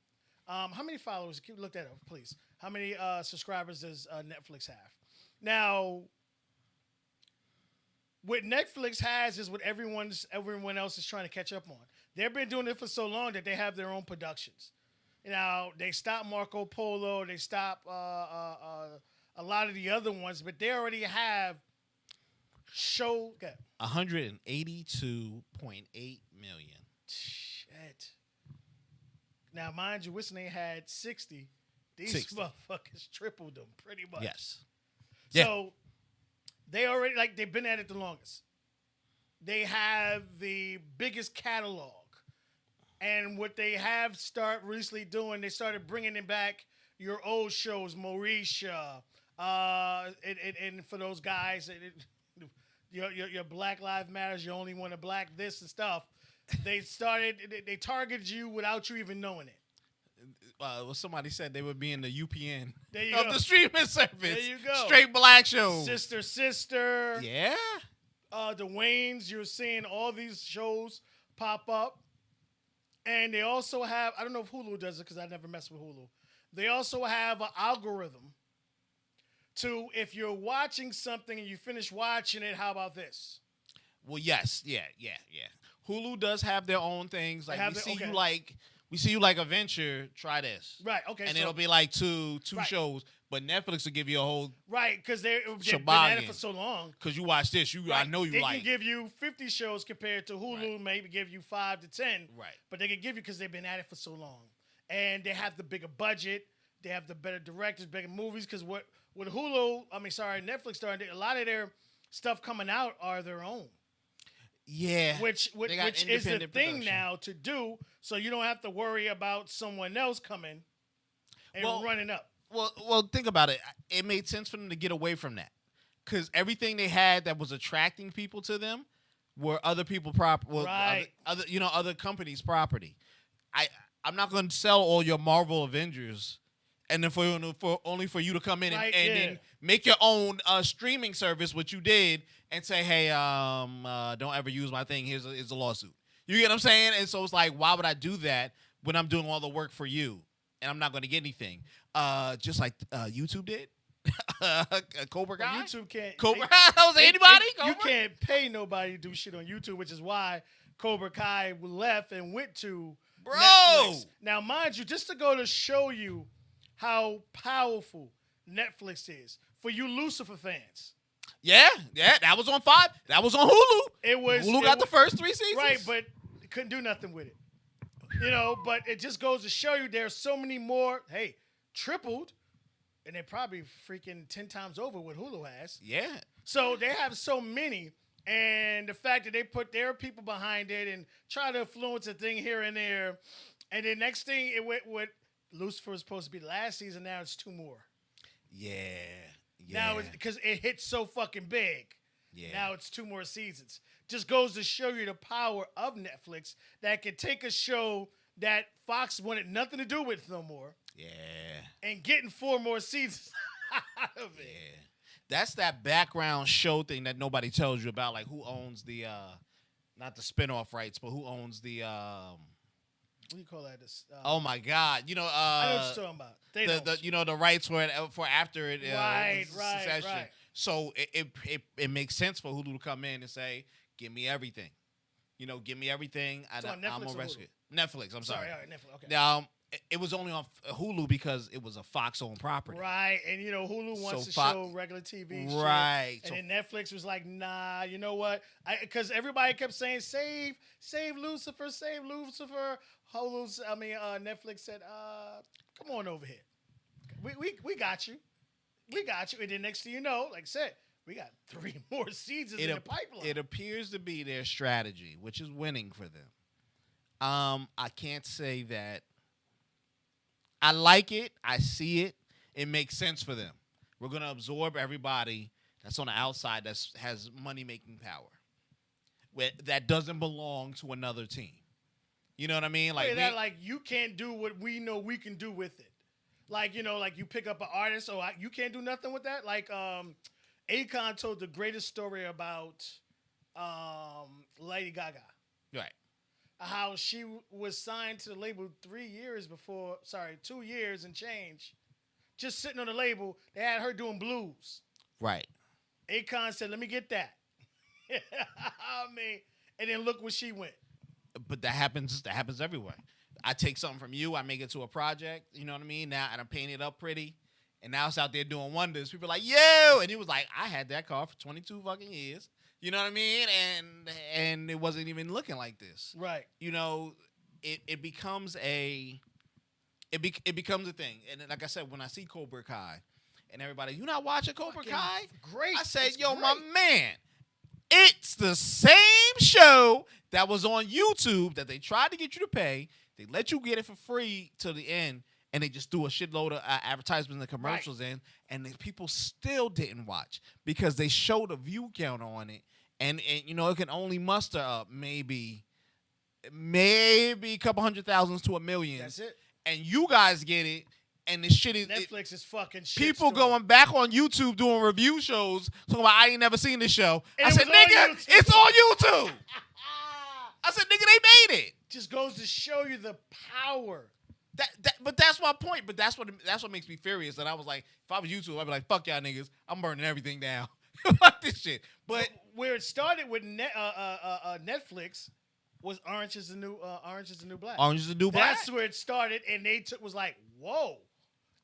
How many followers? Look that up, please. How many subscribers does Netflix have? Now, what Netflix has is what everyone else is trying to catch up on. They've been doing it for so long that they have their own productions. Now, they stopped Marco Polo. They stopped a lot of the other ones, but they already have show. Okay. 182.8 million. Shit. Now, mind you, Whitney had 60. These 60. motherfuckers tripled them pretty much. Yes. So they already, they've been at it the longest. They have the biggest catalog. And what they have recently doing, they started bringing it back your old shows, Moesha, and for those guys, your Black Lives Matters, you only want to black this and stuff. They targeted you without you even knowing it. Well, somebody said they would be in the UPN of the streaming service. There you go. Straight black shows. Sister. Yeah. The Waynes, you're seeing all these shows pop up. And they also have, I don't know if Hulu does it because I never messed with Hulu. They also have an algorithm to, if you're watching something and you finish watching it, how about this? Well, yes. Yeah. Hulu does have their own things. Like we see you like a venture, try this. Right, okay. And it'll be like two shows. But Netflix will give you a whole right, because they've been at it for so long. Because you watch this, I know you they like. They can give you 50 shows compared to Hulu, maybe give you 5 to 10. Right. But they can give you because they've been at it for so long. And they have the bigger budget. They have the better directors, bigger movies. Because Netflix started, a lot of their stuff coming out are their own. Yeah. Which They got which is the independent thing production. now to do, so you don't have to worry about someone else coming and Well, running up. Well, think about it. It made sense for them to get away from that, because everything they had that was attracting people to them were other people Right. other companies' property. I'm not going to sell all your Marvel Avengers, and then for only for you to come in and, Right, and yeah. then make your own streaming service, which you did, and say, hey, don't ever use my thing. Here's a lawsuit. You get what I'm saying? And so it's like, why would I do that when I'm doing all the work for you and I'm not going to get anything? Just like YouTube did. Cobra Kai. YouTube can't. Cobra Kai. Was it anybody? You Cobra? can't pay nobody to do shit on YouTube, which is why Cobra Kai left and went to Bro. Netflix. Now, mind you, just to go to show you how powerful Netflix is for you Lucifer fans. Yeah, that was on 5. That was on Hulu. Hulu got the first 3 seasons. Right, but couldn't do nothing with it. But it just goes to show you there's so many more. Hey, tripled, and they're probably freaking 10 times over what Hulu has. Yeah. So they have so many, and the fact that they put their people behind it and try to influence a thing here and there, and the next thing it went with Lucifer was supposed to be last season. Now it's 2 more. Yeah. Now it's because it hit so fucking big. Yeah. Now it's 2 more seasons. Just goes to show you the power of Netflix that can take a show that Fox wanted nothing to do with no more. Yeah. And getting 4 more seasons out of it. Yeah. That's that background show thing that nobody tells you about, like who owns the not the spinoff rights, but who owns the What do you call that? oh my God. I know what you're talking about. They don't. The rights for after it Right. succession. So it makes sense for Hulu to come in and say, give me everything. Give me everything. So on I'm Netflix gonna or rescue it. Netflix, I'm sorry. All right, Netflix. Okay. Now, it was only on Hulu because it was a Fox-owned property. Right, and Hulu wants to show regular TV shit. Right. And then Netflix was like, nah, you know what? Because everybody kept saying, save Lucifer, save Lucifer. Netflix said, come on over here. We got you. We got you. And then next thing you know, like I said, we got 3 more seasons in the pipeline. It appears to be their strategy, which is winning for them. I can't say that I like it. I see it. It makes sense for them. We're going to absorb everybody that's on the outside that has money-making power. That doesn't belong to another team. You know what I mean? Like you can't do what we know we can do with it. Like you pick up an artist, you can't do nothing with that. Like Akon told the greatest story about Lady Gaga. Right. How she was signed to the label 2 years and change. Just sitting on the label, they had her doing blues. Right. Akon said, let me get that. And then look where she went. But that happens everywhere. I take something from you, I make it to a project, you know what I mean? Now, and I paint it up pretty, and now it's out there doing wonders. People are like, yo! And he was like, I had that car for 22 fucking years. You know what I mean? And it wasn't even looking like this. Right. It becomes a thing. And like I said, when I see Cobra Kai and everybody, you not watching Cobra Kai? Great. I said, It's yo, great. my man, it's the same show that was on YouTube that they tried to get you to pay. They let you get it for free till the end, and they just threw a shitload of advertisements and commercials in, and the people still didn't watch because they showed a view count on it, and it can only muster up maybe a couple 100,000 to 1 million. That's it. And you guys get it, and the shit is Netflix is fucking shit. people going back on YouTube doing review shows talking about I ain't never seen this show. And I it said, was on nigga, YouTube. it's on YouTube. I said, nigga, they made it. Just goes to show you the power. But that's my point. But that's what makes me furious. That I was like, if I was YouTube, I'd be like, fuck y'all niggas. I'm burning everything down. Fuck this shit. But where it started with Netflix was Orange is the New Black. Orange is the New Black. That's where it started, and was like, whoa,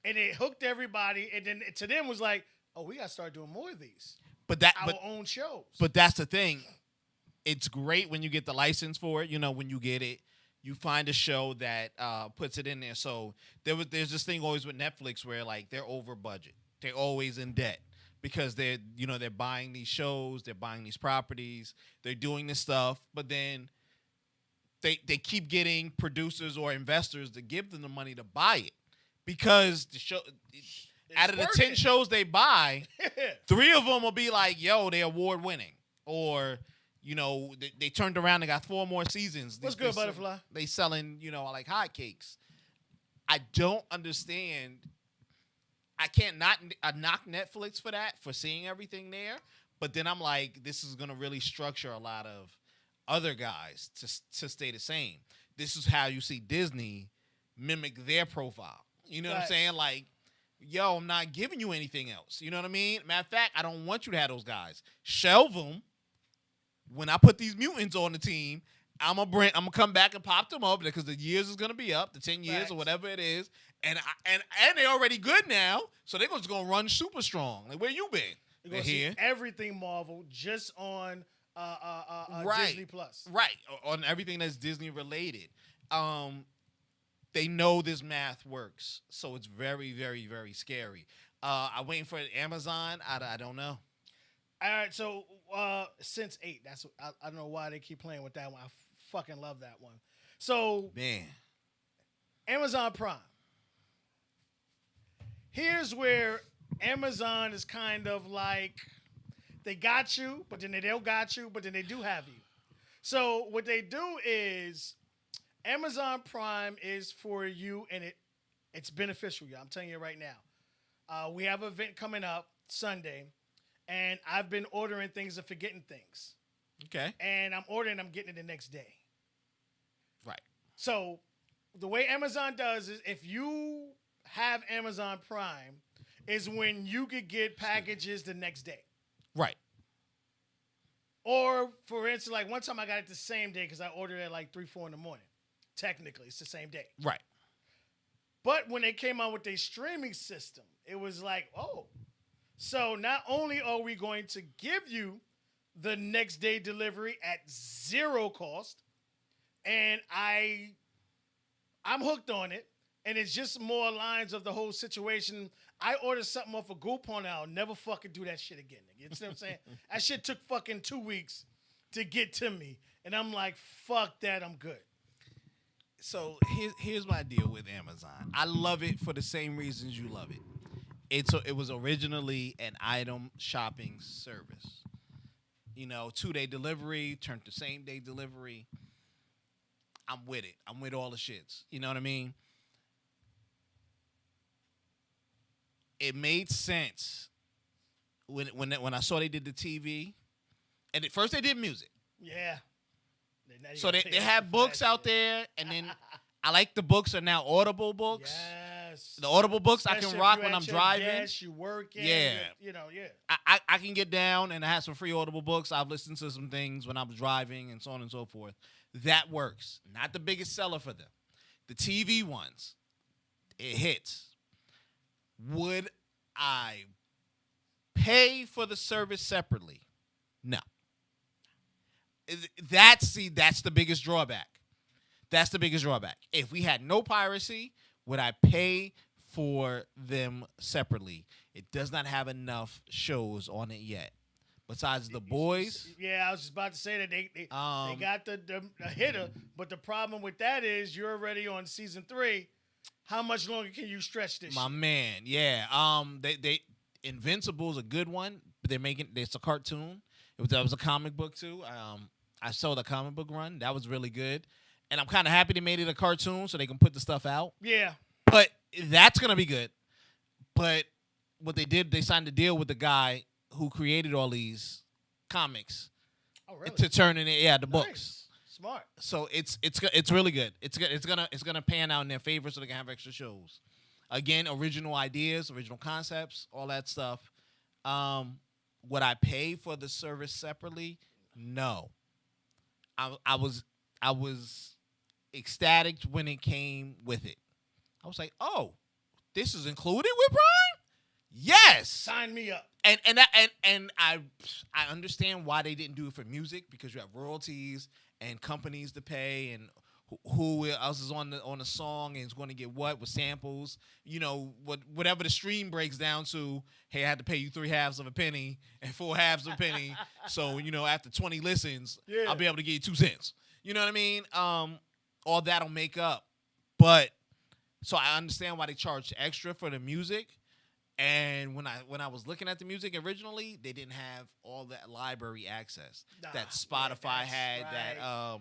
and it hooked everybody, and then to them was like, oh, we got to start doing more of these. Our own shows. But that's the thing. It's great when you get the license for it. When you get it, you find a show that puts it in there. So there's this thing always with Netflix where like they're over budget. They're always in debt because they're buying these shows, they're buying these properties, they're doing this stuff, but then they keep getting producers or investors to give them the money to buy it because the show out of the 10 shows they buy, 3 of them will be like, yo, they're award winning, or they turned around and got 4 more seasons. What's good, Butterfly? They selling like hotcakes. I don't understand. I can't knock Netflix for that, for seeing everything there. But then I'm like, this is gonna really structure a lot of other guys to stay the same. This is how you see Disney mimic their profile. You know what I'm saying? Like, yo, I'm not giving you anything else. You know what I mean? Matter of fact, I don't want you to have those guys. Shelve them. When I put these mutants on the team, I'm gonna come back and pop them up because the years is gonna be up, the 10 years or whatever it is, and they're already good now, so they're just gonna run super strong. Like, where you been? You're gonna see everything Marvel just on Disney Plus, right? On everything that's Disney related. They know this math works, so it's very, very, very scary. I'm waiting for Amazon. I don't know. All right, so since 8, I don't know why they keep playing with that one. I fucking love that one. So, man, Amazon Prime. Here's where Amazon is kind of like, they got you, but then they don't got you, but then they do have you. So what they do is Amazon Prime is for you, and it's beneficial. I'm telling you right now. We have an event coming up Sunday. And I've been ordering things and forgetting things. Okay. And I'm getting it the next day. Right. So the way Amazon does is if you have Amazon Prime is when you could get packages the next day. Right. Or, for instance, like one time I got it the same day because I ordered it at like 3, 4 in the morning. Technically, it's the same day. Right. But when they came out with their streaming system, it was like, oh. So not only are we going to give you the next day delivery at 0 cost, and I'm hooked on it, and it's just more lines of the whole situation. I ordered something off of Groupon, and I'll never fucking do that shit again. You know what I'm saying? That shit took fucking 2 weeks to get to me, and I'm like, fuck that, I'm good. So here's my deal with Amazon. I love it for the same reasons you love it. It was originally an item shopping service. 2-day delivery turned to same-day delivery. I'm with it. I'm with all the shits. You know what I mean? It made sense when I saw they did the TV. And at first they did music. Yeah. So they have books out there, and then I like the books are now Audible books. Yes. The Audible books especially I can rock when I'm driving. Yes, you working. Yeah. Yeah. I can get down and I have some free Audible books. I've listened to some things when I was driving and so on and so forth. That works. Not the biggest seller for them. The TV ones, it hits. Would I pay for the service separately? No. That's the biggest drawback. That's the biggest drawback. If we had no piracy, would I pay for them separately? It does not have enough shows on it yet. Besides The Boys. Yeah, I was just about to say that they got the hitter, but the problem with that is you're already on season 3. How much longer can you stretch this? My shit? man, yeah. They Invincible's a good one, but it's a cartoon. That was a comic book too. I saw the comic book run. That was really good. And I'm kind of happy they made it a cartoon so they can put the stuff out. Yeah. But that's going to be good. But what they did, they signed a deal with the guy who created all these comics. Oh, really? To turn in it, the books. Nice. Smart. So it's really good. It's gonna pan out in their favor so they can have extra shows. Again, original ideas, original concepts, all that stuff. Would I pay for the service separately? No. I was ecstatic when it came with it. I was like, oh, this is included with Prime? Yes. Sign me up. And I understand why they didn't do it for music, because you have royalties and companies to pay and who else is on the song and is going to get what with samples. Whatever the stream breaks down to. Hey, I had to pay you 3/2 of a penny and 4/2 of a penny. So after 20 listens, I'll be able to give you 2 cents. You know what I mean? All that'll make up. But so I understand why they charge extra for the music. And when I was looking at the music originally, they didn't have all that library access that Spotify had. Right. That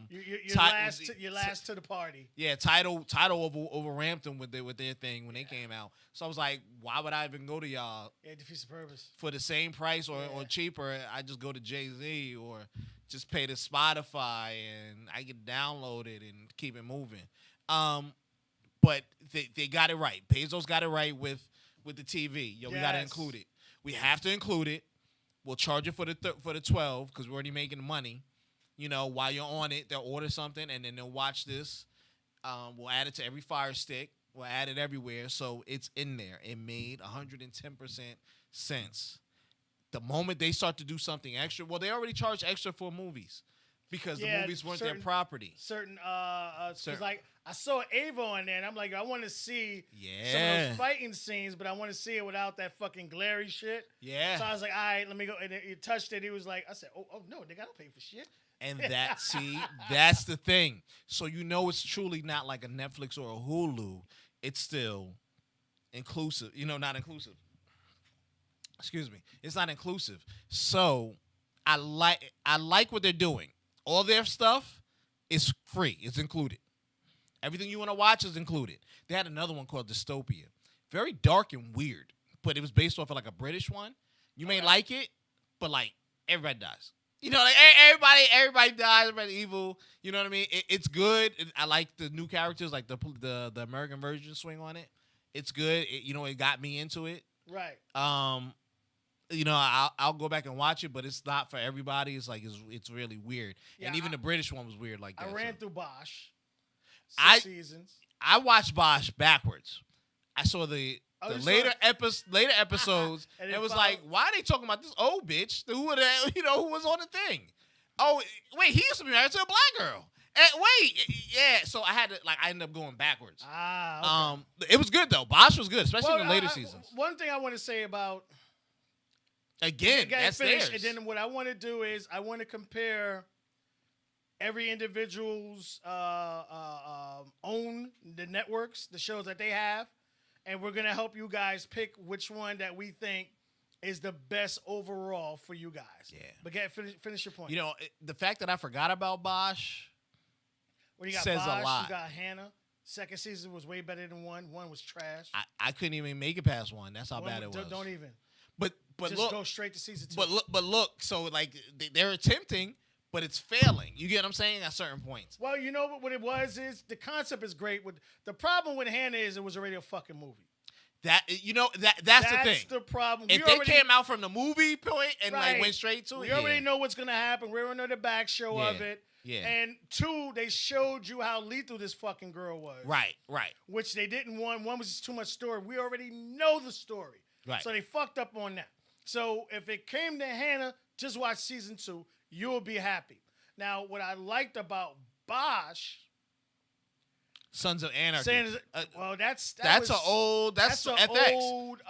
you're last to the party. Yeah, Tidal overramped them with their thing when they came out. So I was like, why would I even go to y'all? Yeah, it defeats the purpose. For the same price or cheaper, I just go to Jay-Z or just pay to Spotify and I can download it and keep it moving. But they got it right. Bezos got it right with the TV. We got to include it. We have to include it. We'll charge it for the 12 because we're already making the money. While you're on it, they'll order something and then they'll watch this. We'll add it to every Fire Stick. We'll add it everywhere. So it's in there. It made 110% sense. The moment they start to do something extra, well, they already charge extra for movies because the movies weren't their property. Certain, like I saw Ava on there, and I'm like, I want to see some of those fighting scenes, but I want to see it without that fucking glary shit. Yeah. So I was like, all right, let me go. And he touched it. He was like, I said, oh no, they gotta pay for shit. And that's the thing. So it's truly not like a Netflix or a Hulu. It's still inclusive. Not inclusive. Excuse me. It's not inclusive. So I like what they're doing. All their stuff is free. It's included. Everything you want to watch is included. They had another one called Dystopia. Very dark and weird, but it was based off of like a British one. You may like it, but like everybody dies. Like everybody dies, everybody's evil. You know what I mean? It's good. I like the new characters, like the American version swing on it. It's good. It got me into it. Right. I'll go back and watch it, but it's not for everybody. It's like it's really weird. Yeah, and even the British one was weird like that. I ran through Bosch. 6 seasons. I watched Bosch backwards. I saw the later episodes, and it was like, why are they talking about this old bitch who was on the thing? Oh, wait, he used to be married to a black girl. So I ended up going backwards. Okay. It was good though. Bosch was good, especially in the later seasons. One thing I want to say about that's theirs. And then what I want to do is I want to compare every individual's own the networks, the shows that they have, and we're gonna help you guys pick which one that we think is the best overall for you guys. Yeah. But finish your point. The fact that I forgot about Bosch says Bosch, a lot. You got Hannah. Second season was way better than one. One was trash. I couldn't even make it past one. That's how bad it was. Don't even. But just look, go straight to season 2. But look. So like they're attempting. But it's failing. You get what I'm saying? At certain points. Well, you know what it was is the concept is great. The problem with Hannah is it was already a fucking movie. That's the thing. That's the problem. If they came out from the movie point and went straight to it, we already know what's gonna happen. We already know the back show of it. Yeah. And 2, they showed you how lethal this fucking girl was. Right. Which they didn't want. One was just too much story. We already know the story. Right. So they fucked up on that. So if it came to Hannah, just watch season 2. You'll be happy. Now, what I liked about Bosch, Sons of Anarchy. That's FX.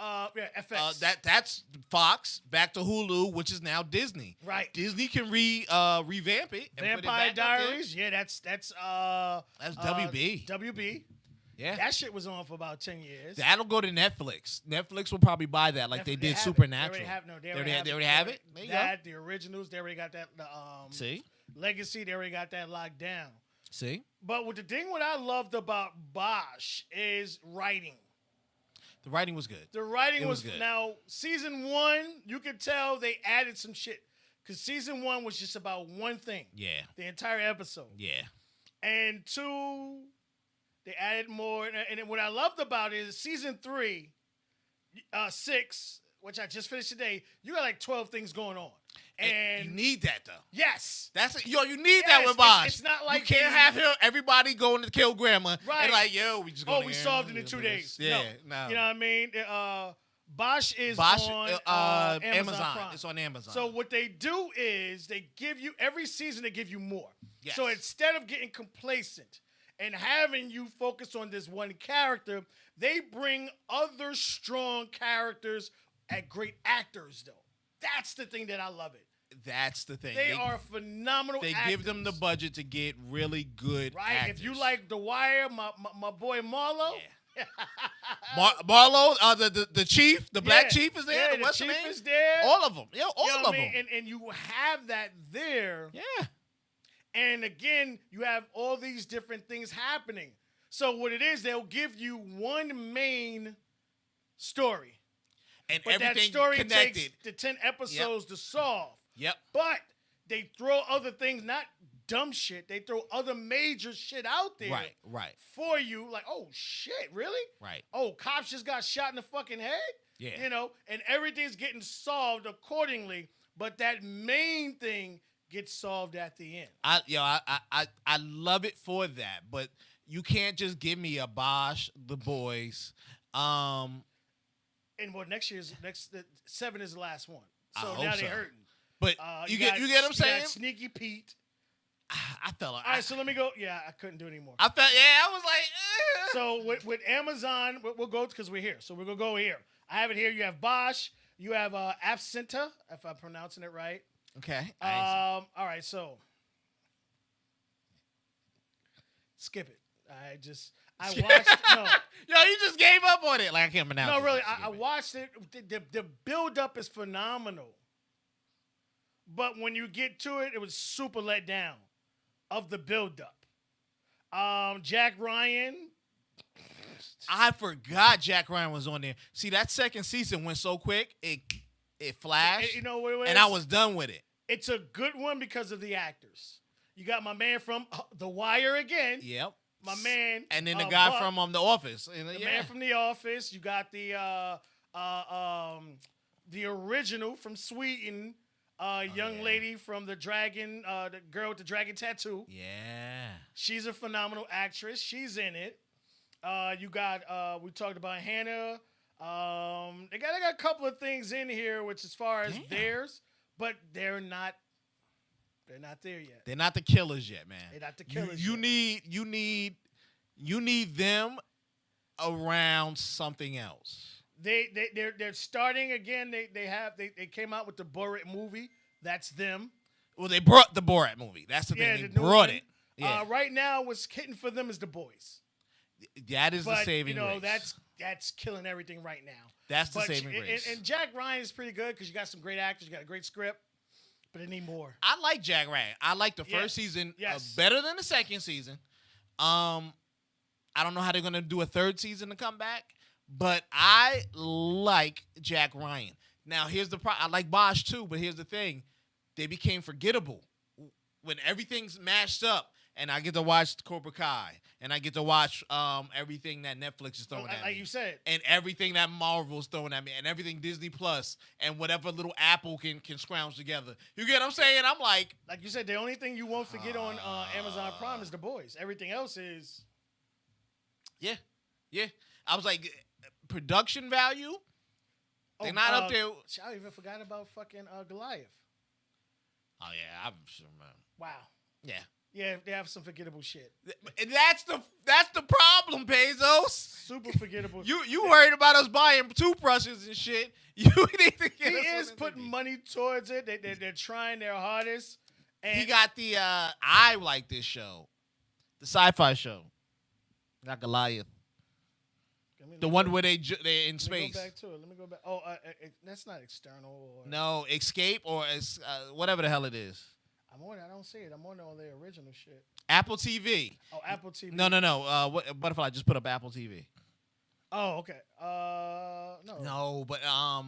FX. That's Fox back to Hulu, which is now Disney. Right. Disney can revamp it. Vampire Diaries. Yeah, that's WB. WB. Yeah. That shit was on for about 10 years. That'll go to Netflix. Netflix will probably buy that like they did Supernatural. They already have it. There you go. The originals, they already got that. See? Legacy, they already got that locked down. See? But what I loved about Bosch is writing. The writing was good. The writing was good. Now, season 1, you could tell they added some shit. Because season 1 was just about one thing. Yeah. The entire episode. Yeah. And 2... they added more, and what I loved about it is season 3, 6, which I just finished today. You got like 12 things going on, and you need that though. Yes, you need that with Bosch. It's not like you can't have everybody going to kill grandma. Right? And like, we just we solved it in 2 days. Yeah, no. You know what I mean? Bosch is on Amazon Prime. It's on Amazon. So what they do is they give you every season. They give you more. Yes. So instead of getting complacent and having you focus on this one character, they bring other strong characters at great actors, though. That's the thing that I love it. That's the thing. They are phenomenal They actors. give them the budget to get really good right. actors. If you like The Wire, my boy Marlo. Yeah. Marlo, the chief, the black chief is there. Yeah, What's the the chief name? is there. All of them. Yeah, all You know of what I them. mean? And you have that there. Yeah. And again, you have all these different things happening. So what it is, they'll give you one main story. And But that everything story connected. takes the 10 episodes to solve. Yep. But they throw other things, not dumb shit. They throw other major shit out there Right. for you. Like, oh, shit, really? Right. Oh, cops just got shot in the fucking head? Yeah. You know, and everything's getting solved accordingly. But that main thing gets solved at the end. I love it for that, but you can't just give me a Bosch, The Boys. And well, next 7 is the last one. I So hope now so. they're hurting. But you get what I'm saying? Got Sneaky Pete. I felt like All right, so let me go. Yeah, I couldn't do it anymore. I was like, So with Amazon, we'll go because we're here. So we're gonna go here. I have it here. You have Bosch. You have Absenta, if I'm pronouncing it right. okay. All right, so skip it. I watched. No, Yo, you just gave up on it. Like I can't pronounce it. no, really. I watched it. The build up is phenomenal, but when you get to it, it was super let down of the build up. Jack Ryan. I forgot Jack Ryan was on there. See, that second season went so quick, it flashed, You know what it is? and I was done with it. It's a good one because of the actors. You got my man from The Wire again. Yep. My man. And then the guy Buck, from The Office. the man from The Office. You got the original from Sweden, young lady from the dragon, the girl with the dragon tattoo. Yeah. She's a phenomenal actress. She's in it. You got we talked about Hannah. They got a couple of things in here, which as far as theirs, but they're not there yet. They're not the killers yet, man. They're not the killers You yet. you need them around something else. They're starting again. They came out with the Borat movie. That's them. Well, they brought the Borat movie. That's the thing. They the new brought one. it. Yeah. Right now, what's hitting for them is The Boys. That is the But saving grace. that's killing everything right now. That's the But saving grace. And Jack Ryan is pretty good because you got some great actors, you got a great script, but they need more. I like Jack Ryan. I like the first season better than the second season. I don't know how they're gonna do a third season to come back, but I like Jack Ryan. Now here's the problem. I like Bosch too, but here's the thing: they became forgettable when everything's mashed up. And I get to watch Cobra Kai, and I get to watch everything that Netflix is throwing at me. Like you said. And everything that Marvel's throwing at me, and everything Disney Plus, and whatever little Apple can scrounge together. You get what I'm saying? I'm like you said, the only thing you won't forget on Amazon Prime is The Boys. Everything else is. yeah. I was like, production value, they're not up there. I even forgot about fucking Goliath. Oh, yeah, I'm sure, man. Wow. Yeah. Yeah, they have some forgettable shit. And that's the problem, Bezos. Super forgettable. You worried about us buying toothbrushes and shit. You need to get He us is on putting TV. money towards it. They're trying their hardest. And He got the I like this show, the sci-fi show. Not Goliath, the one where they're in Let me space. go back to it. Let me go back. Oh, that's not external. Or, No, Escape or whatever the hell it is. I'm on it. I don't see it. I'm on all their original shit. Apple TV. Oh, Apple TV. No. Butterfly just put up Apple TV. Oh, okay. No. No, but oh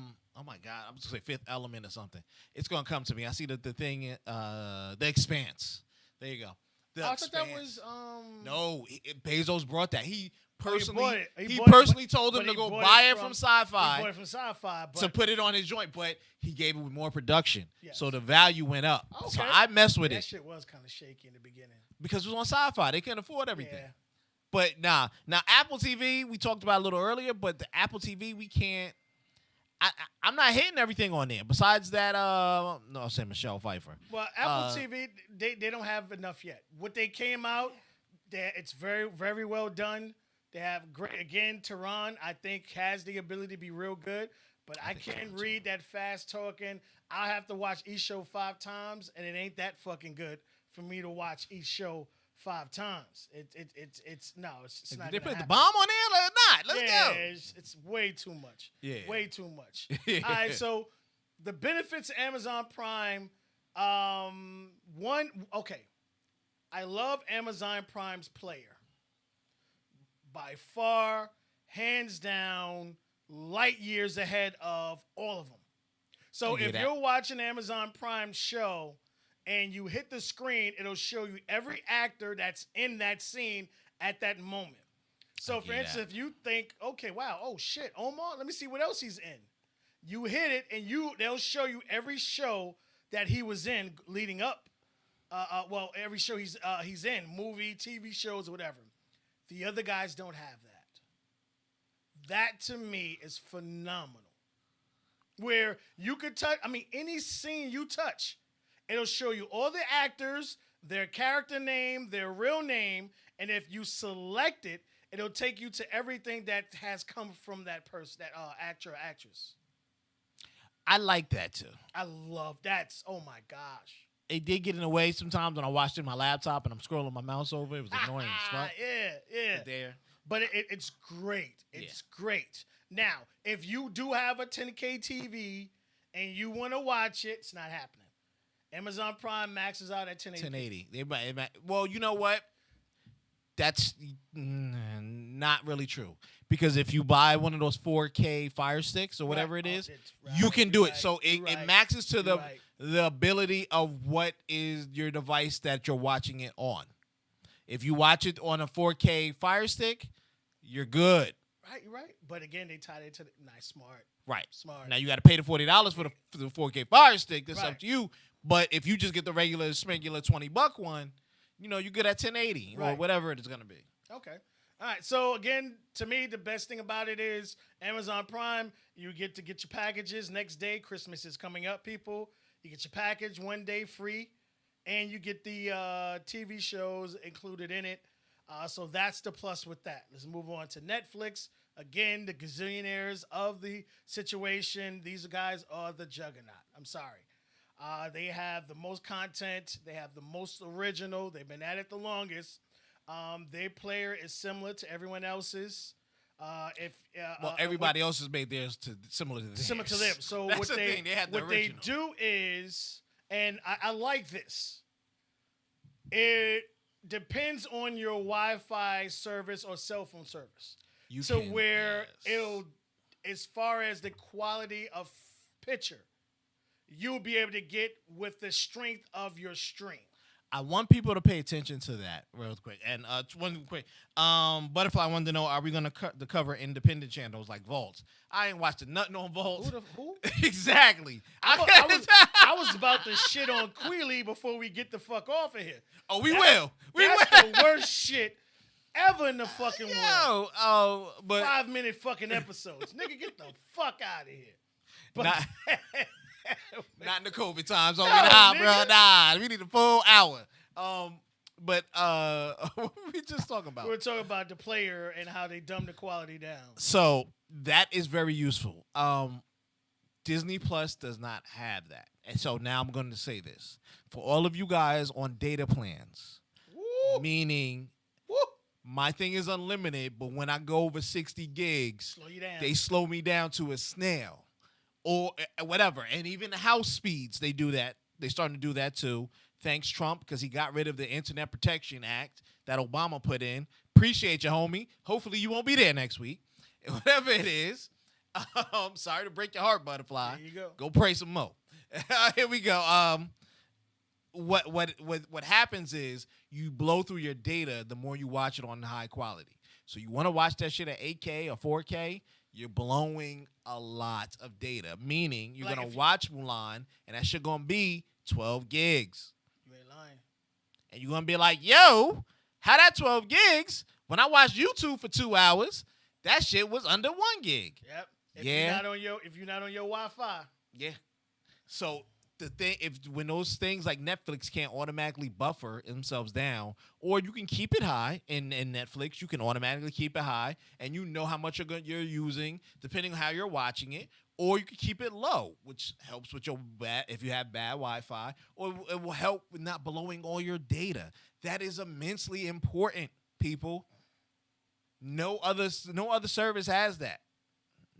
my God, I'm just gonna say Fifth Element or something. It's gonna come to me. I see the thing, The Expanse. There you go. The I thought that Expanse. was No, Bezos brought that. He personally, bought it. he bought it, personally but- told him but to he go bought buy it from from Sci-Fi. He bought it from Sci-Fi, but to put it on his joint, but he gave it with more production, Yes. so the value went up. Okay. So I messed with that it shit was kind of shaky in the beginning. because it was on Sci-Fi. They couldn't afford everything. Yeah. But now Apple TV, we talked about a little earlier, but the Apple TV we can't. I'm not hitting everything on there. Besides that, no, I'll say Michelle Pfeiffer. Well, Apple TV, they don't have enough yet. What they came out, It's very, very well done. They have great, again, Tehran, I think, has the ability to be real good, but I can't read that fast talking. I have to watch each show 5 times, and it ain't that fucking good for me to watch each show 5 times. It's not. They gonna put the happen. bomb on there or not? Let's Yeah, go. it's way too much. Yeah. Way too much. All right, so the benefits of Amazon Prime, I love Amazon Prime's player. By far, hands down, light years ahead of all of them. So if you're watching Amazon Prime show and you hit the screen, it'll show you every actor that's in that scene at that moment. So for instance, if you think, okay, wow, oh shit, Omar, let me see what else he's in. You hit it and they'll show you every show that he was in leading up. Every show he's in, movie, TV shows, whatever. The other guys don't have that. That to me is phenomenal. Where you could touch, any scene you touch, it'll show you all the actors, their character name, their real name, and if you select it, it'll take you to everything that has come from that person, that actor or actress. I like that too. I love that. Oh my gosh. It did get in the way sometimes when I watched it on my laptop and I'm scrolling my mouse over. It was annoying as fuck. Yeah. There. But it's great. It's great. Now, if you do have a 10K TV and you want to watch it, it's not happening. Amazon Prime maxes out at 1080. 1080. Well, you know what? That's not really true. Because if you buy one of those 4K Fire Sticks or whatever it is, you can do it. So it maxes to the ability of what is your device that you're watching it on. If you watch it on a 4K Fire Stick, you're good. Right. But again, they tied it to the smart. Right. Smart. Now you got to pay the $40 for the 4K Fire Stick. That's up to you. But if you just get the regular $20 one, you're good at 1080 or whatever it is going to be. Okay. All right. So again, to me, the best thing about it is Amazon Prime. You get to get your packages next day. Christmas is coming up, people. You get your package one day free, and you get the TV shows included in it. So that's the plus with that. Let's move on to Netflix. Again, the gazillionaires of the situation. These guys are the juggernaut. I'm sorry. They have the most content. They have the most original. They've been at it the longest. Their player is similar to everyone else's. Everybody else has made theirs similar to theirs. Similar to them. So that's the thing. They had the what they original. do is, and I like this. It depends on your Wi-Fi service or cell phone service. It'll, as far as the quality of picture, you'll be able to get with the strength of your stream. I want people to pay attention to that real quick. And one quick, Butterfly wanted to know: are we going to cover independent channels like Vaults? I ain't watching nothing on Vaults. Who? Exactly. I was about to shit on Queely before we get the fuck off of here. Oh, we will. That's the worst shit ever in the fucking world. But 5-minute fucking episodes. Nigga, get the fuck out of here. But not in the COVID times. No, Bro. Nah, we need a full hour. But what were we just talking about? We were talking about the player and how they dumb the quality down. So that is very useful. Disney Plus does not have that. And so now I'm going to say this. For all of you guys on data plans, meaning my thing is unlimited, but when I go over 60 gigs, they slow me down to a snail. Or whatever. And even the house speeds, they do that. They're starting to do that too. Thanks, Trump, because he got rid of the Internet Protection Act that Obama put in. Appreciate you, homie. Hopefully you won't be there next week. Whatever it is. I'm sorry to break your heart, Butterfly. There you go. Go pray some more. Here we go. What happens is you blow through your data the more you watch it on high quality. So you want to watch that shit at 8K or 4K, you're blowing a lot of data, meaning you're going to watch Mulan, and that shit going to be 12 gigs. You ain't lying. And you're going to be like, yo, how that 12 gigs? When I watched YouTube for 2 hours, that shit was under 1 gig. Yep. If you're not on your Wi-Fi. Yeah. So the thing, if when those things like Netflix can't automatically buffer themselves down, or you can keep it high in Netflix, you can automatically keep it high, and you know how much you're using depending on how you're watching it, or you can keep it low, which helps with your if you have bad Wi-Fi, or it will help with not blowing all your data. That is immensely important, people. No other service has that.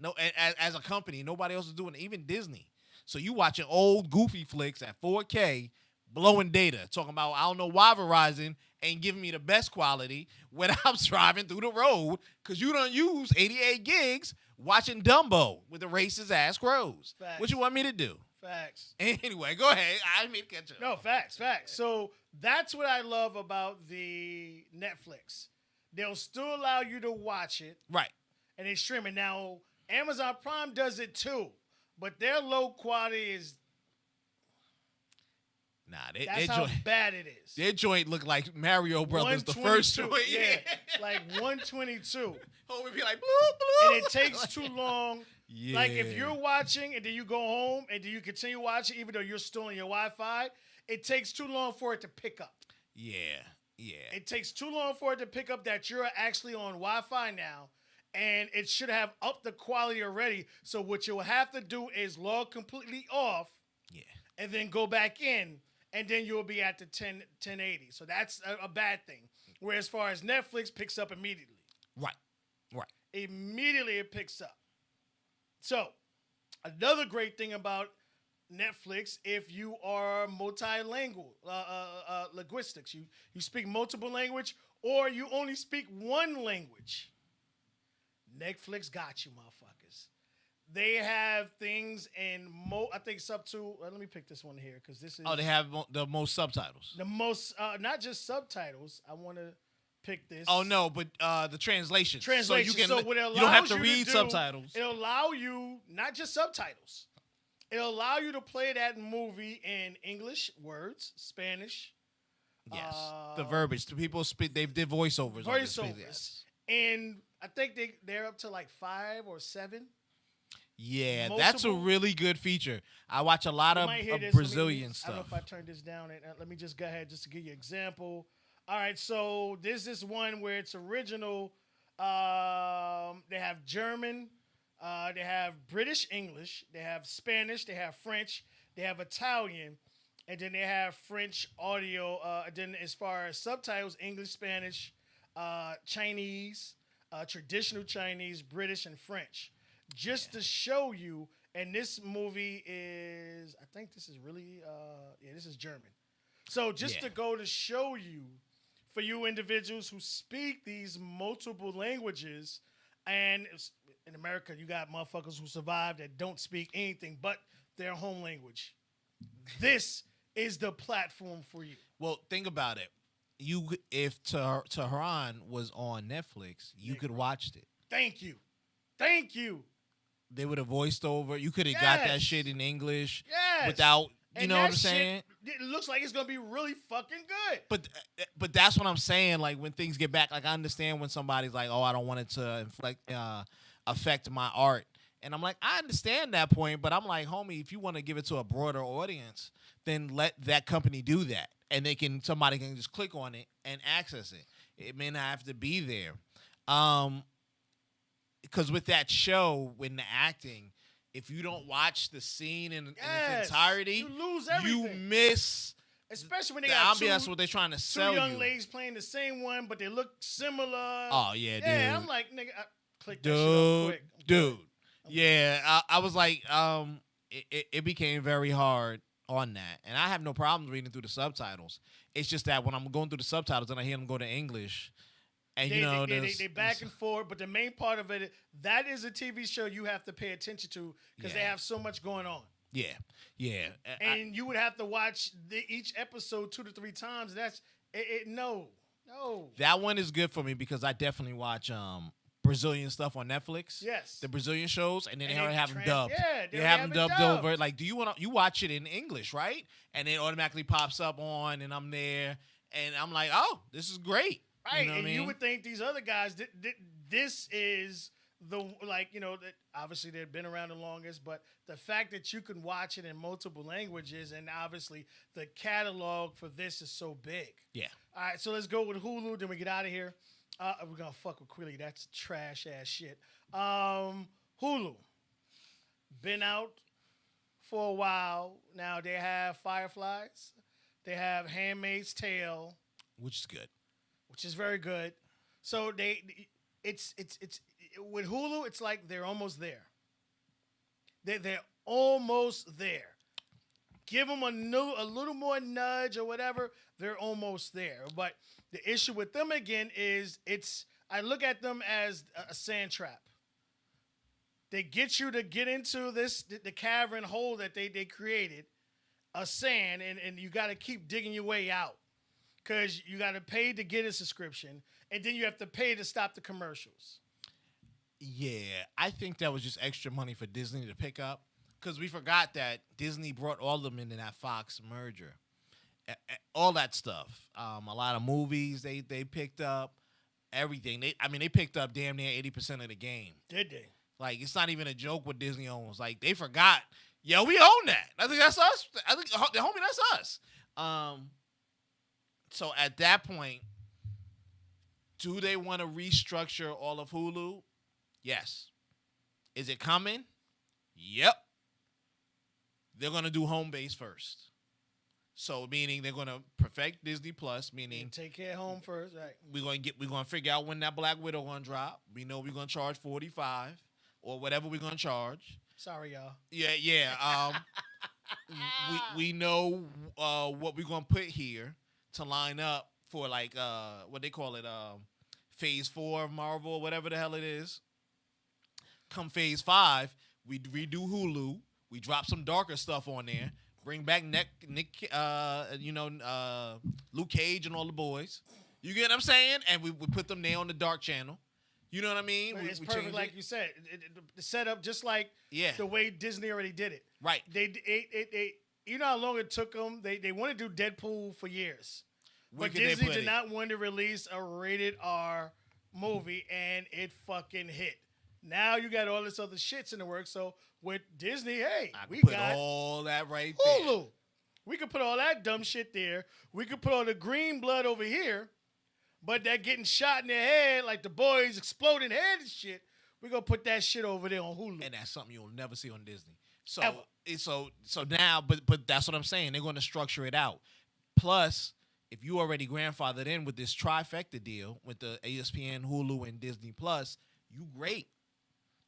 No, as a company, nobody else is doing it, even Disney. So you watching old goofy flicks at 4K, blowing data, talking about I don't know why Verizon ain't giving me the best quality when I'm driving through the road because you don't use 88 gigs watching Dumbo with the racist ass crows. Facts. What you want me to do? Facts. Anyway, go ahead. I didn't mean to catch up. No, facts. So that's what I love about the Netflix. They'll still allow you to watch it. Right. And they stream it. Now, Amazon Prime does it too. But their low quality is... Nah, that's how bad it is. Their joint look like Mario Brothers, the first joint. Yeah, like 122. Oh, we be like, bloop, bloop. And it takes too long. Yeah. Like, if you're watching and then you go home and then you continue watching, even though you're still on your Wi-Fi, it takes too long for it to pick up. Yeah. It takes too long for it to pick up that you're actually on Wi-Fi now. And it should have upped the quality already. So what you'll have to do is log completely off. Yeah. And then go back in. And then you'll be at the 1080. So that's a bad thing. Whereas as far as Netflix picks up immediately. Right. Immediately it picks up. So another great thing about Netflix, if you are multilingual, linguistics, you speak multiple language or you only speak one language. Netflix got you, motherfuckers. They have things in I think sub to. Let me pick this one here because this is. Oh, they have the most subtitles. The most, not just subtitles. I want to pick this. Oh no, but the translation. Translation. So what it allows you don't have to you read do, subtitles. It'll allow you not just subtitles. It'll allow you to play that movie in English words, Spanish. Yes, the verbiage. The people speak. They did voiceovers. Voiceovers. And I think they're up to like 5 or 7. Yeah, Multiple. That's a really good feature. I watch a lot of Brazilian stuff. I don't know if I turn this down. Let me just go ahead just to give you an example. All right, so there's this one where it's original. They have German. They have British English. They have Spanish. They have French. They have Italian. And then they have French audio. Then as far as subtitles, English, Spanish, Chinese, traditional Chinese, British, and French. Just to show you, and this movie is, I think this is really, this is German. So just to go to show you, for you individuals who speak these multiple languages, and in America, you got motherfuckers who survive that don't speak anything but their home language. This is the platform for you. Well, think about it. If Tehran was on Netflix, you could watch it. Thank you. They would have voiced over. You could have got that shit in English without, you know what I'm saying? It looks like it's going to be really fucking good. But that's what I'm saying. Like, when things get back, like, I understand when somebody's like, oh, I don't want it to affect my art. And I'm like, I understand that point, but I'm like, homie, if you want to give it to a broader audience, then let that company do that. And somebody can just click on it and access it. It may not have to be there. Because with that show, when the acting, if you don't watch the scene in its entirety, you lose everything. You miss, especially when they the got ambiance, what they're trying to sell two young you. ladies playing the same one, but they look similar. Oh yeah, dude. Yeah, I'm like, nigga, click that shit up quick. Dude. Yeah, I was like, it became very hard on that, and I have no problems reading through the subtitles. It's just that when I'm going through the subtitles and I hear them go to English. And they back and forth, but the main part of it, that is a TV show you have to pay attention to because they have so much going on. Yeah. And you would have to watch each episode 2 to 3 times. No. That one is good for me because I definitely watch Brazilian stuff on Netflix. Yes. The Brazilian shows, and then they have them dubbed. Yeah, they have them dubbed over. Like, do you watch it in English, right? And it automatically pops up on, and I'm there, and I'm like, oh, this is great. Right, you know and you would think these other guys, this is that obviously they've been around the longest, but the fact that you can watch it in multiple languages, and obviously the catalog for this is so big. Yeah. All right, so let's go with Hulu. Then we get out of here. We're gonna fuck with Quilly. That's trash ass shit. Hulu been out for a while now. They have Fireflies. They have Handmaid's Tale, Which is good. which is very good. So it's with Hulu. It's like they're almost there. They're almost there. Give them a little more nudge or whatever. They're almost there. But the issue with them again is I look at them as a sand trap. They get you to get into the cavern hole that they created, a sand, and you got to keep digging your way out because you got to pay to get a subscription, and then you have to pay to stop the commercials. Yeah, I think that was just extra money for Disney to pick up because we forgot that Disney brought all of them into that Fox merger. All that stuff. A lot of movies they picked up, everything. They picked up damn near 80% of the game. Did they? Like, it's not even a joke what Disney owns. Like, they forgot. Yo, we own that. I think that's us. I think, homie, that's us. So at that point, do they want to restructure all of Hulu? Yes. Is it coming? Yep. They're going to do home base first. So meaning they're going to perfect Disney Plus, meaning take care of home first, right? We're going to figure out when that Black Widow going to drop. We know we're going to charge $45 or whatever we're going to charge. Sorry, y'all. Yeah. We know what we're going to put here to line up for like what they call it, Phase 4 of Marvel, whatever the hell it is. Come Phase 5, we redo Hulu. We drop some darker stuff on there. Bring back Luke Cage and all the boys. You get what I'm saying? And we put them there on the dark channel. You know what I mean? It's perfect, like you said. The setup, just like the way Disney already did it. Right. They you know how long it took them? They wanted to do Deadpool for years. But Disney did not want to release a rated R movie, and it fucking hit. Now you got all this other shits in the works. So with Disney, hey, we got all that right Hulu. there. We could put all that dumb shit there. We could put all the green blood over here. But that getting shot in the head, like the boys exploding head and shit, we're going to put that shit over there on Hulu. And that's something you'll never see on Disney. So Ever. So now, but that's what I'm saying. They're going to structure it out. Plus, if you already grandfathered in with this trifecta deal with the ESPN, Hulu, and Disney Plus, you great.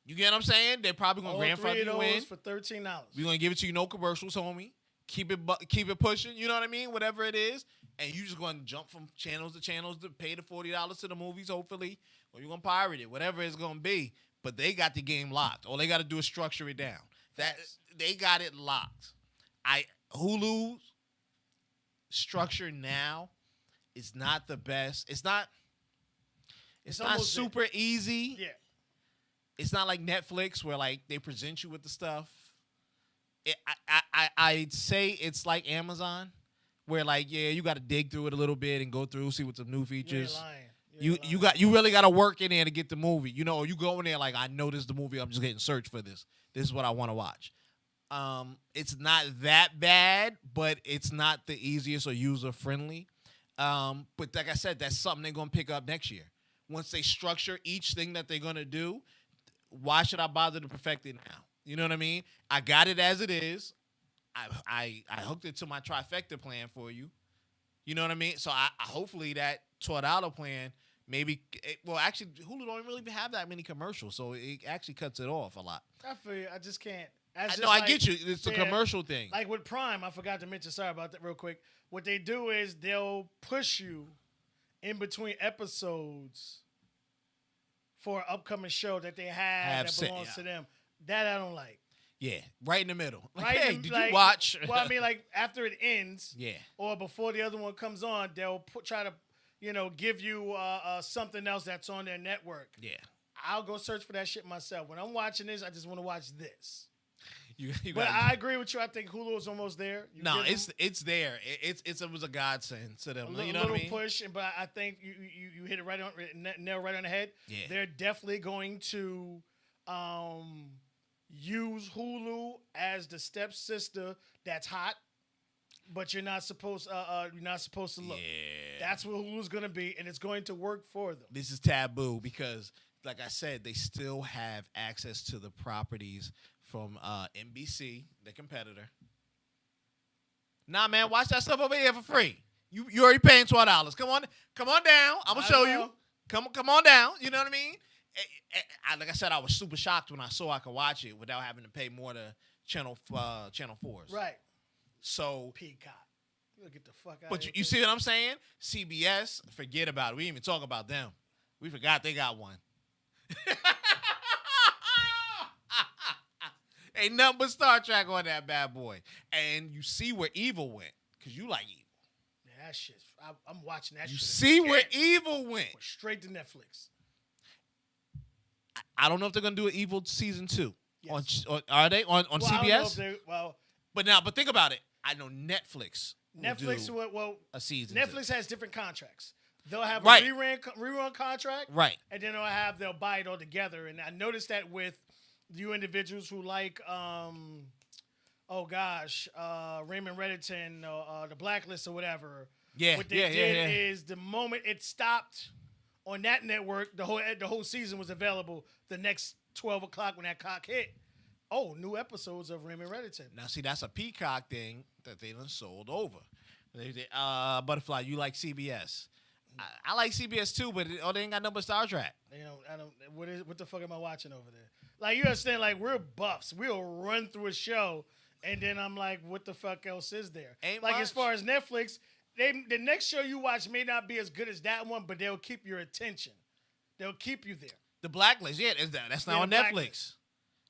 You get what I'm saying? They're probably going to grandfather you in for $13. We're going to give it to you, no commercials, homie. Keep it pushing. You know what I mean? Whatever it is. And you just going to jump from channels to channels to pay the $40 to the movies, hopefully. Or you're going to pirate it, whatever it's going to be. But they got the game locked. All they got to do is structure it down. They got it locked. Hulu's structure now is not the best. It's not super easy. Yeah. It's not like Netflix where like they present you with the stuff. I'd say it's like Amazon where like you got to dig through it a little bit and go through, see what some new features. You really got to work in there to get the movie. You know, you go in there like, I know this is the movie. I'm just getting search for this. This is what I want to watch. It's not that bad, but it's not the easiest or user friendly. But like I said, that's something they're gonna pick up next year. Once they structure each thing that they're gonna do, why should I bother to perfect it now? You know what I mean? I got it as it is. I hooked it to my trifecta plan for you. You know what I mean? So I hopefully that $12 plan actually Hulu don't really have that many commercials, so it actually cuts it off a lot. I feel you. I just can't. I get you. It's a commercial thing. Like with Prime, I forgot to mention. Sorry about that. Real quick. What they do is they'll push you in between episodes for an upcoming show that they have that belongs to them. That I don't like. Yeah, right in the middle. Like, right hey, did you watch? Well, I mean, like after it ends, yeah, or before the other one comes on, they'll try to, give you something else that's on their network. Yeah, I'll go search for that shit myself. When I'm watching this, I just want to watch this. You But got. I agree with you. I think Hulu is almost there. You No, give them it's there. It was a godsend to a them. little, You know what I mean? push, but I think you hit it right on nail right on the head. Yeah. They're definitely going to use Hulu as the stepsister that's hot, but you're not supposed to look. Yeah. That's what Hulu's going to be, and it's going to work for them. This is taboo because, like I said, they still have access to the properties from NBC, the competitor. Nah, man, watch that stuff over here for free. You already paying $12. Come on down. I'm gonna show you. Come on down. You know what I mean? Like I said, I was super shocked when I saw I could watch it without having to pay more to channel 4s. Right. So, Peacock. You'll get the fuck out. but you see what I'm saying? CBS, forget about it. We didn't even talk about them. We forgot they got one. Ain't nothing but Star Trek on that bad boy. And you see where evil went, because you like evil. Yeah, that shit. I'm watching that You shit. see where evil went. Went straight to Netflix. I don't know if they're going to do an evil season 2. Yes. Are they on Well, I don't know if CBS? they- But think about it. I know Netflix Netflix, will do well, a season Netflix 2. has different contracts. They'll have Right. a rerun contract, Right. and then they'll buy it all together. And I noticed that with you individuals who like, Raymond Reddington, the Blacklist or whatever. Yeah, What they did is the moment it stopped on that network, the whole season was available the next 12 o'clock when that clock hit. Oh, new episodes of Raymond Reddington. Now, see, that's a Peacock thing that they done sold over. Butterfly, you like CBS. I like CBS too, but they ain't got no but Star Trek. I don't. What the fuck am I watching over there? Like, you understand? Like, we're buffs. We'll run through a show, and then I'm like, what the fuck else is there? Ain't like much. As far as Netflix, the next show you watch may not be as good as that one, but they'll keep your attention. They'll keep you there. The Blacklist, that's now Yeah, on the Netflix. Blacklist.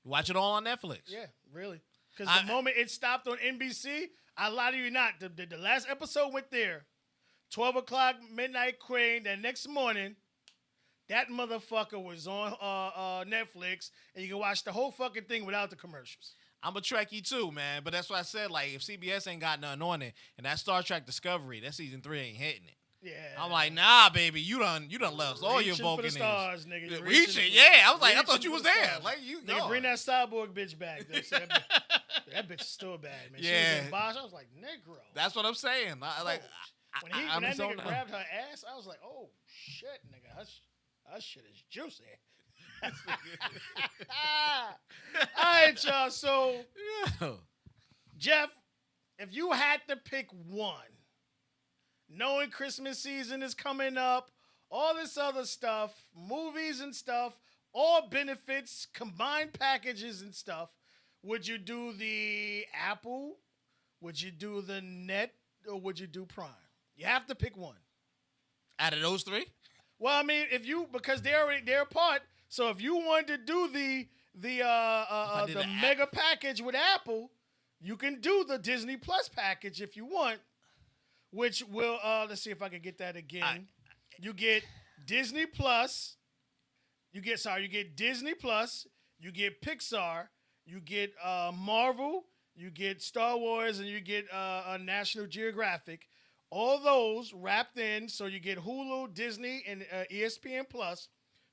You watch it all on Netflix. Yeah, really. Because the moment it stopped on NBC, I lie to you not, the last episode went there. 12 o'clock, midnight crane, the next morning, that motherfucker was on Netflix, and you can watch the whole fucking thing without the commercials. I'm a Trekkie too, man. But that's why I said, like, if CBS ain't got nothing on it, and that Star Trek Discovery, that season 3 ain't hitting it. Yeah. I'm like, nah, baby, you done lost all your Reaching for the Vulcanism. stars, nigga. You're Reaching, yeah. I was like, I reaching thought you for was the there. stars. Like, you Nigga, know. bring that cyborg bitch back. That bitch is still bad, man. She Yeah. was in Bosch. I was like, Negro. That's what I'm saying. When I'm that so nigga down. grabbed her ass, I was like, oh, shit, nigga. Her shit is juicy. All right, y'all. So, Yeah. Jeff, if you had to pick one, knowing Christmas season is coming up, all this other stuff, movies and stuff, all benefits, combined packages and stuff, would you do the Apple? Would you do the Net? Or would you do Prime? You have to pick one. Out of those 3? Well, I mean, because they're apart. So if you wanted to do the the mega package with Apple, you can do the Disney Plus package if you want, which will let's see if I can get that again. You get Disney Plus. You get Disney Plus. You get Pixar. You get Marvel. You get Star Wars, and you get National Geographic. All those wrapped in, so you get Hulu, Disney, and ESPN Plus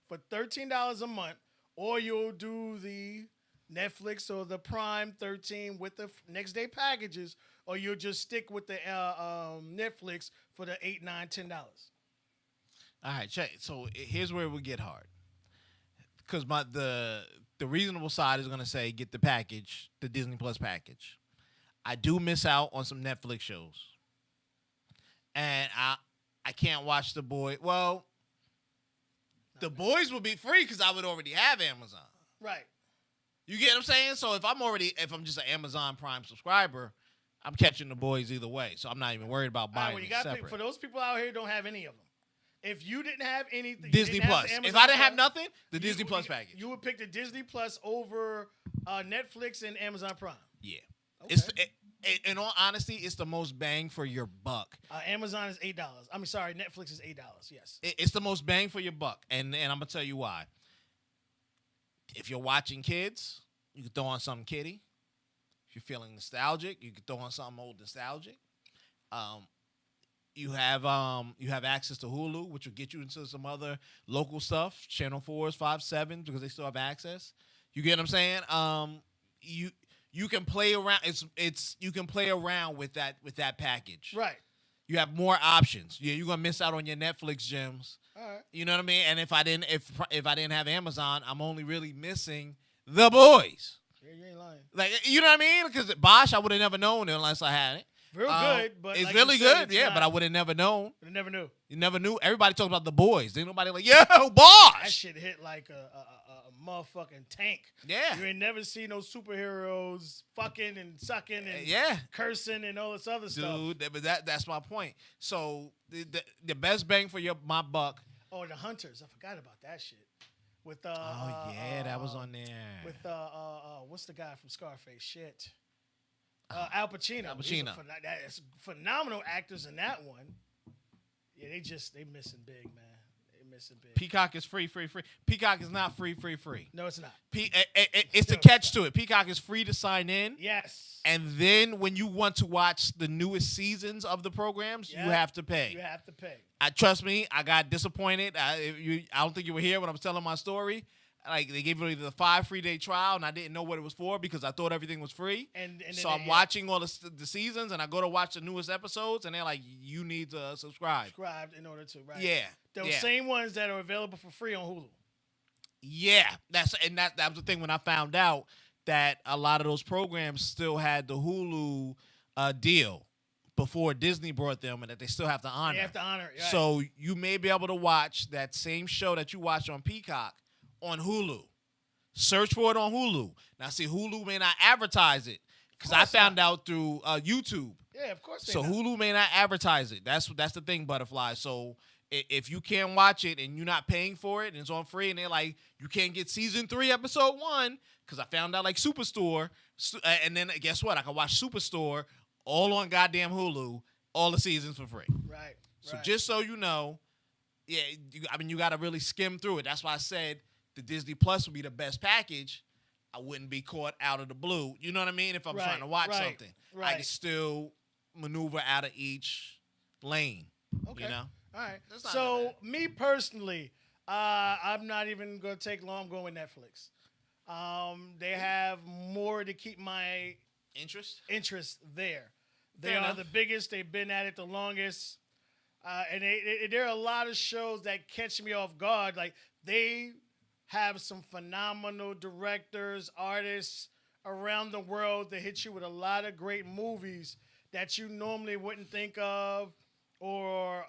for $13 a month, or you'll do the Netflix or the Prime 13 with the next day packages, or you'll just stick with the Netflix for the $8, $9, $10. All right, check. So here's where it would get hard. Because the reasonable side is going to say get the package, the Disney Plus package. I do miss out on some Netflix shows. And I can't watch The Boys. Well, The Boys would be free because I would already have Amazon. Right. You get what I'm saying? So if I'm just an Amazon Prime subscriber, I'm catching The Boys either way. So I'm not even worried about buying it separate. For those people out here who don't have any of them. If you didn't have anything, Disney Plus. If I didn't have nothing, the Disney Plus package. You would pick the Disney Plus over Netflix and Amazon Prime. Yeah. Okay. In all honesty, it's the most bang for your buck. Amazon is $8. I'm sorry, Netflix is $8. Yes. It's the most bang for your buck, and I'm gonna tell you why. If you're watching kids, you can throw on something kiddie. If you're feeling nostalgic, you can throw on something old nostalgic. You have access to Hulu, which will get you into some other local stuff, Channel 4s, 5, 7, because they still have access. You get what I'm saying? You can play around. You can play around with that package. Right. You have more options. You're gonna miss out on your Netflix gems. All right. You know what I mean? And if I didn't have Amazon, I'm only really missing The Boys. Yeah, you ain't lying. Like, you know what I mean? Because Bosch, I would have never known it unless I had it. Real good, but it's like really you said, good. it's Yeah, not- but I would have never known. I never knew. You never knew. Everybody talks about The Boys. Ain't nobody like, yo, Bosch. That shit hit like a motherfucking tank. Yeah. You ain't never seen no superheroes fucking and sucking and Yeah. cursing and all this other stuff. Dude, but that's my point. So the best bang for my buck. Oh, the Hunters. I forgot about that shit. With that was on there. With what's the guy from Scarface? Shit. Al Pacino. Al Pacino. That's phenomenal actors in that one. Yeah, they missing big, man. They missing big. Peacock is free. Peacock is not free. No, it's not. It's the catch to it. Peacock is free to sign in. Yes. And then when you want to watch the newest seasons of the programs, you have to pay. You have to pay. Trust me, I got disappointed. I don't think you were here when I was telling my story. Like, they gave me the 5 free day trial, and I didn't know what it was for because I thought everything was free. And so I'm watching all the seasons, and I go to watch the newest episodes, and they're like, "You need to subscribe." Subscribe in order to, right? Yeah, those same ones that are available for free on Hulu. Yeah, that was the thing when I found out that a lot of those programs still had the Hulu deal before Disney brought them, and that they still have to honor. They have to honor it. Right. So you may be able to watch that same show that you watch on Peacock on Hulu. Search for it on Hulu. Now, see, Hulu may not advertise it because I found out through YouTube. Yeah, of course. So Hulu may not advertise it. That's the thing, Butterfly. So if you can't watch it and you're not paying for it and it's on free, and they're like, you can't get season 3, episode 1, because I found out like Superstore, and then guess what? I can watch Superstore all on goddamn Hulu, all the seasons for free. Right. So just so you know, yeah, you got to really skim through it. That's why I said the Disney Plus would be the best package. I wouldn't be caught out of the blue. You know what I mean? If I'm trying to watch something, I can still maneuver out of each lane. Okay. You know? All right. So me personally, I'm not even going to take long. I'm going with Netflix. They have more to keep my interest there. They are the biggest. They've been at it the longest. And there are a lot of shows that catch me off guard. Like, they have some phenomenal directors, artists around the world that hit you with a lot of great movies that you normally wouldn't think of or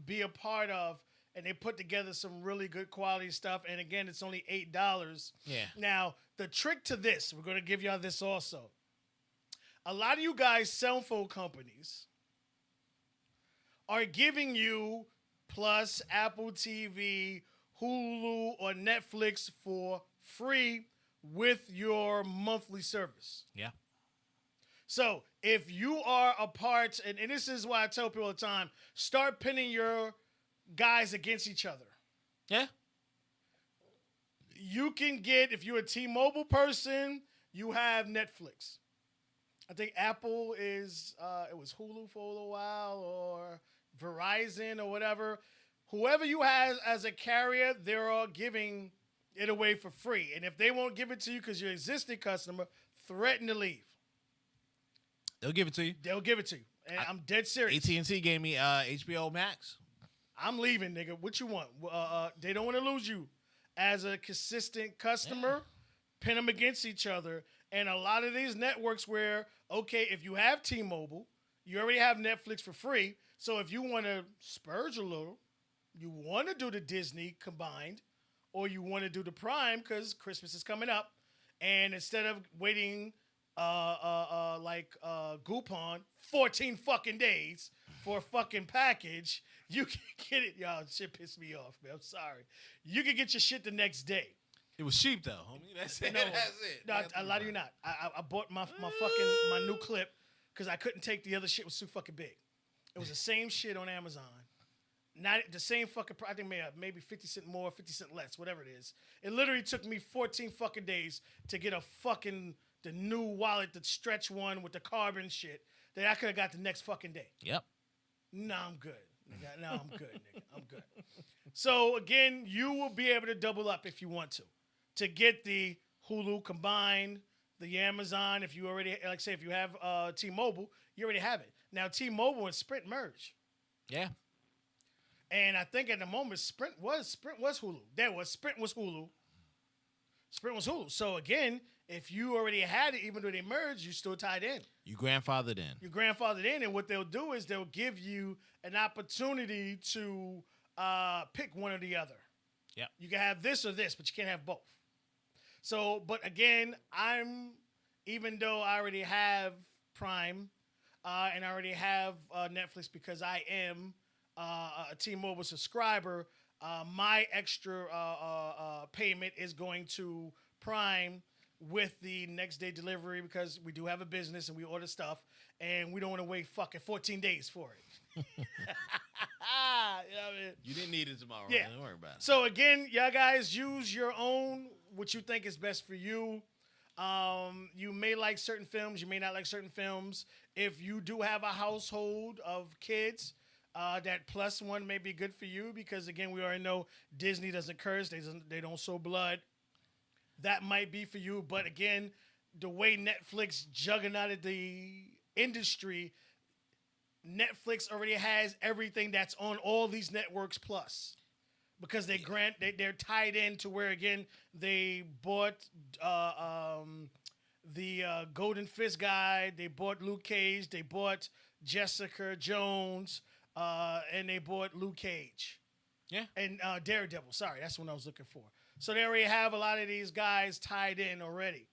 be a part of. And they put together some really good quality stuff. And again, it's only $8. Yeah. Now, the trick to this, we're going to give y'all this also. A lot of you guys, cell phone companies, are giving you Plus, Apple TV, Hulu, or Netflix for free with your monthly service. Yeah. So if you are a part, and this is why I tell people all the time, start pinning your guys against each other. Yeah. You can get, if you're a T-Mobile person, you have Netflix. I think Apple is, it was Hulu for a little while, or Verizon or whatever. Whoever you have as a carrier, they're all giving it away for free. And if they won't give it to you because you're an existing customer, threaten to leave. They'll give it to you. They'll give it to you. And I'm dead serious. AT&T gave me HBO Max. I'm leaving, nigga. What you want? They don't want to lose you. As a consistent customer, pin them against each other. And a lot of these networks where, okay, if you have T-Mobile, you already have Netflix for free. So if you want to spurge a little, you want to do the Disney combined, or you want to do the Prime because Christmas is coming up, and instead of waiting like Groupon 14 fucking days for a fucking package, you can get it. Y'all, shit pissed me off, man. I'm sorry. You can get your shit the next day. It was cheap though, homie. That's it. No, That's it. No, a lot of you not. I bought my new clip because I couldn't take the other shit. It was too fucking big. It was the same shit on Amazon. Not the same fucking price. I think maybe 50 cents more, 50 cents less, whatever it is. It literally took me 14 fucking days to get a fucking the new wallet, the stretch one with the carbon shit that I could have got the next fucking day. Yep. Nah, I'm good. Nigga. No, I'm good, nigga. I'm good. So again, you will be able to double up if you want to get the Hulu combined, the Amazon. If you already, like say, if you have T-Mobile, you already have it. Now T-Mobile and Sprint merge. Yeah. And I think at the moment Sprint was Hulu. Sprint was Hulu. Sprint was Hulu. So again, if you already had it, even though they merged, you still tied in. You grandfathered in. You're grandfathered in, and what they'll do is they'll give you an opportunity to pick one or the other. Yeah. You can have this or this, but you can't have both. So, but again, even though I already have Prime and I already have Netflix because I am a T-Mobile subscriber, my extra payment is going to Prime with the next day delivery because we do have a business and we order stuff and we don't want to wait fucking 14 days for it. You know what I mean? You didn't need it tomorrow. Yeah. Don't worry about it. So again, y'all guys use your own, what you think is best for you. You may like certain films. You may not like certain films. If you do have a household of kids, that plus one may be good for you because again, we already know Disney doesn't curse. They don't sow blood. That might be for you. But again, the way Netflix juggernauted the industry, Netflix already has everything that's on all these networks plus. Because they're tied in to where, again, they bought the Golden Fist guy. They bought Luke Cage. They bought Jessica Jones. And they bought Luke Cage. Yeah. And Daredevil. Sorry, that's what I was looking for. So they already have a lot of these guys tied in already.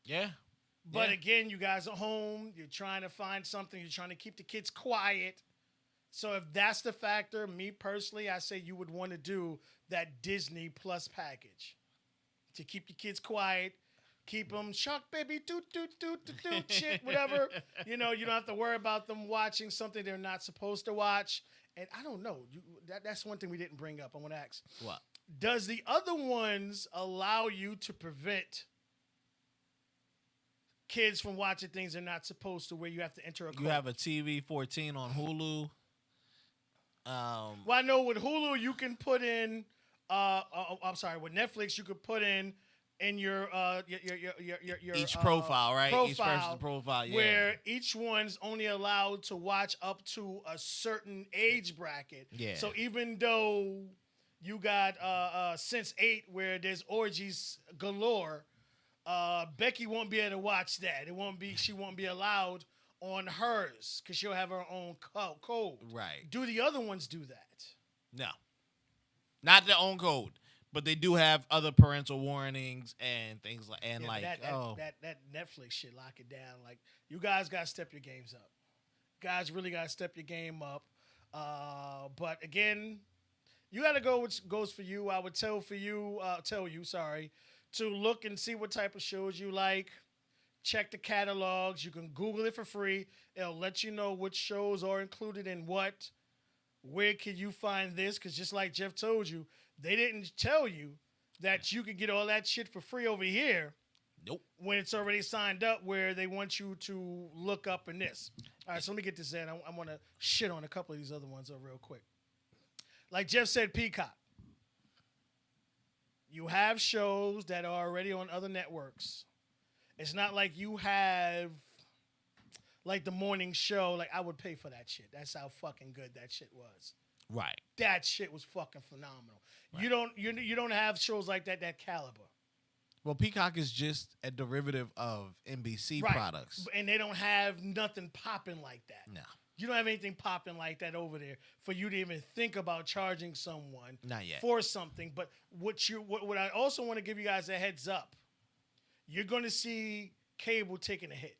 Yeah. But Yeah. again, you guys are home. You're trying to find something. You're trying to keep the kids quiet. So if that's the factor, me personally, I say you would want to do that Disney Plus package to keep your kids quiet, keep them shock baby, shit, whatever. You know, you don't have to worry about them watching something they're not supposed to watch. And I don't know. That's one thing we didn't bring up. I want to ask. What? Does the other ones allow you to prevent kids from watching things they're not supposed to, where you have to enter a code? You have a TV 14 on Hulu. Well, I know with Hulu you can put in. I'm sorry. With Netflix you could put in your each profile, right? Each Profile, person's profile, yeah. where each one's only allowed to watch up to a certain age bracket. Yeah. So even though you got Sense 8 where there's orgies galore, Becky won't be able to watch that. She won't be allowed on hers because she'll have her own code. Right. Do the other ones do that? No. Not their own code. But they do have other parental warnings and things like that Netflix shit, lock it down. Like, you guys gotta step your games up. Guys really gotta step your game up. But again, you gotta go which goes for you. I would tell you to look and see what type of shows you like. Check the catalogs. You can Google it for free. It'll let you know which shows are included in what. Where can you find this? Because just like Jeff told you, they didn't tell you that you could get all that shit for free over here. Nope. When it's already signed up where they want you to look up in this. All right, so let me get this in. I want to shit on a couple of these other ones real quick. Like Jeff said, Peacock. You have shows that are already on other networks. It's not like you have like the morning show. Like, I would pay for that shit. That's how fucking good that shit was. Right. That shit was fucking phenomenal. Right. You don't have shows like that caliber. Well, Peacock is just a derivative of NBC Right. products. And they don't have nothing popping like that. No. You don't have anything popping like that over there for you to even think about charging someone Not yet. for something. But what I also want to give you guys a heads up, you're going to see cable taking a hit.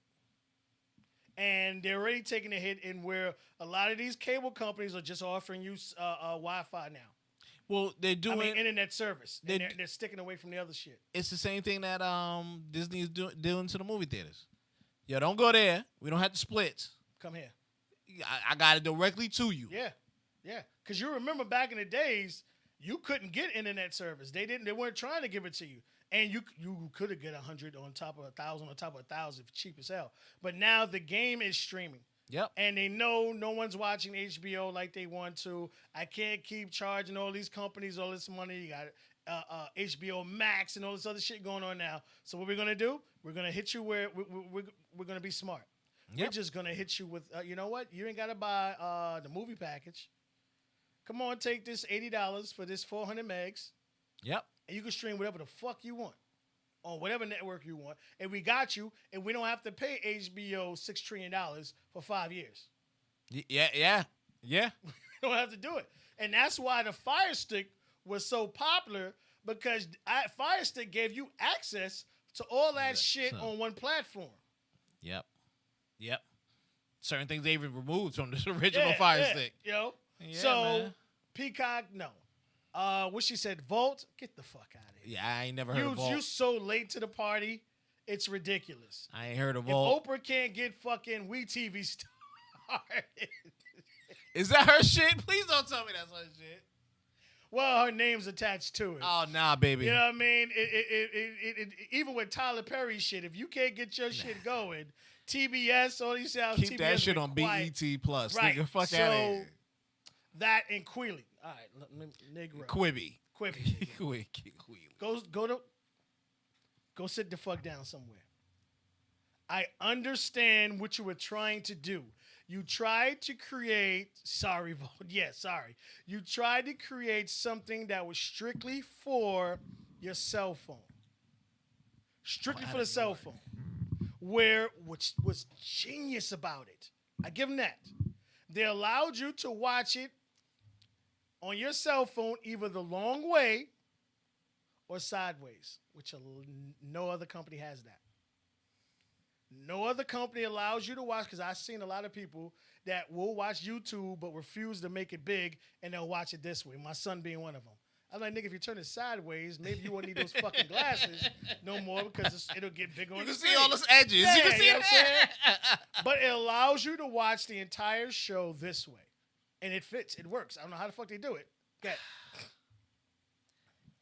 And they're already taking a hit in where a lot of these cable companies are just offering you Wi-Fi now. Well, they're doing internet service. And they're sticking away from the other shit. It's the same thing that Disney is doing to the movie theaters. Yo, don't go there. We don't have to split. Come here. I got it directly to you. Yeah. Because you remember back in the days, you couldn't get internet service. They weren't trying to give it to you. And you could have get 100 on top of 1,000 on top of 1,000 cheap as hell. But now the game is streaming. Yep. And they know no one's watching HBO like they want to. I can't keep charging all these companies all this money. You got HBO Max and all this other shit going on now. So what we're gonna do? We're gonna hit you where we're gonna be smart. Yep. We're just gonna hit you with you know what? You ain't gotta buy the movie package. Come on, take this $80 for this 400 megs. Yep. And you can stream whatever the fuck you want on whatever network you want. And we got you, and we don't have to pay HBO $6 trillion for 5 years. Yeah. We don't have to do it. And that's why the Fire Stick was so popular, because Fire Stick gave you access to all that shit on one platform. Yep. Certain things they even removed from this original Fire Stick. Yeah, so, man. Peacock, no. What she said, Volt, get the fuck out of here. Yeah, I ain't never heard of Volt. You so late to the party, it's ridiculous. I ain't heard of Volt. If Oprah can't get fucking WeTV started. Is that her shit? Please don't tell me that's her shit. Well, her name's attached to it. Oh, nah, baby. You know what I mean? It even with Tyler Perry shit, if you can't get your shit going, TBS, all these out Keep TBS that shit on quiet. BET Plus. Right. Nigga, fuck so, out of here. That and Queely. All right, Negro. Quibi. Go sit the fuck down somewhere. I understand what you were trying to do. You tried to create, You tried to create something that was strictly for your cell phone. Strictly for the cell phone. Which was genius about it. I give them that. They allowed you to watch it on your cell phone, either the long way or sideways, which no other company has that. No other company allows you to watch, because I've seen a lot of people that will watch YouTube but refuse to make it big, and they'll watch it this way, my son being one of them. I'm like, nigga, if you turn it sideways, maybe you won't need those fucking glasses no more, because it'll get bigger on the You can screen. see all those edges. Yeah, you can see know what I'm saying? it. But it allows you to watch the entire show this way. And it fits. It works. I don't know how the fuck they do it. Okay.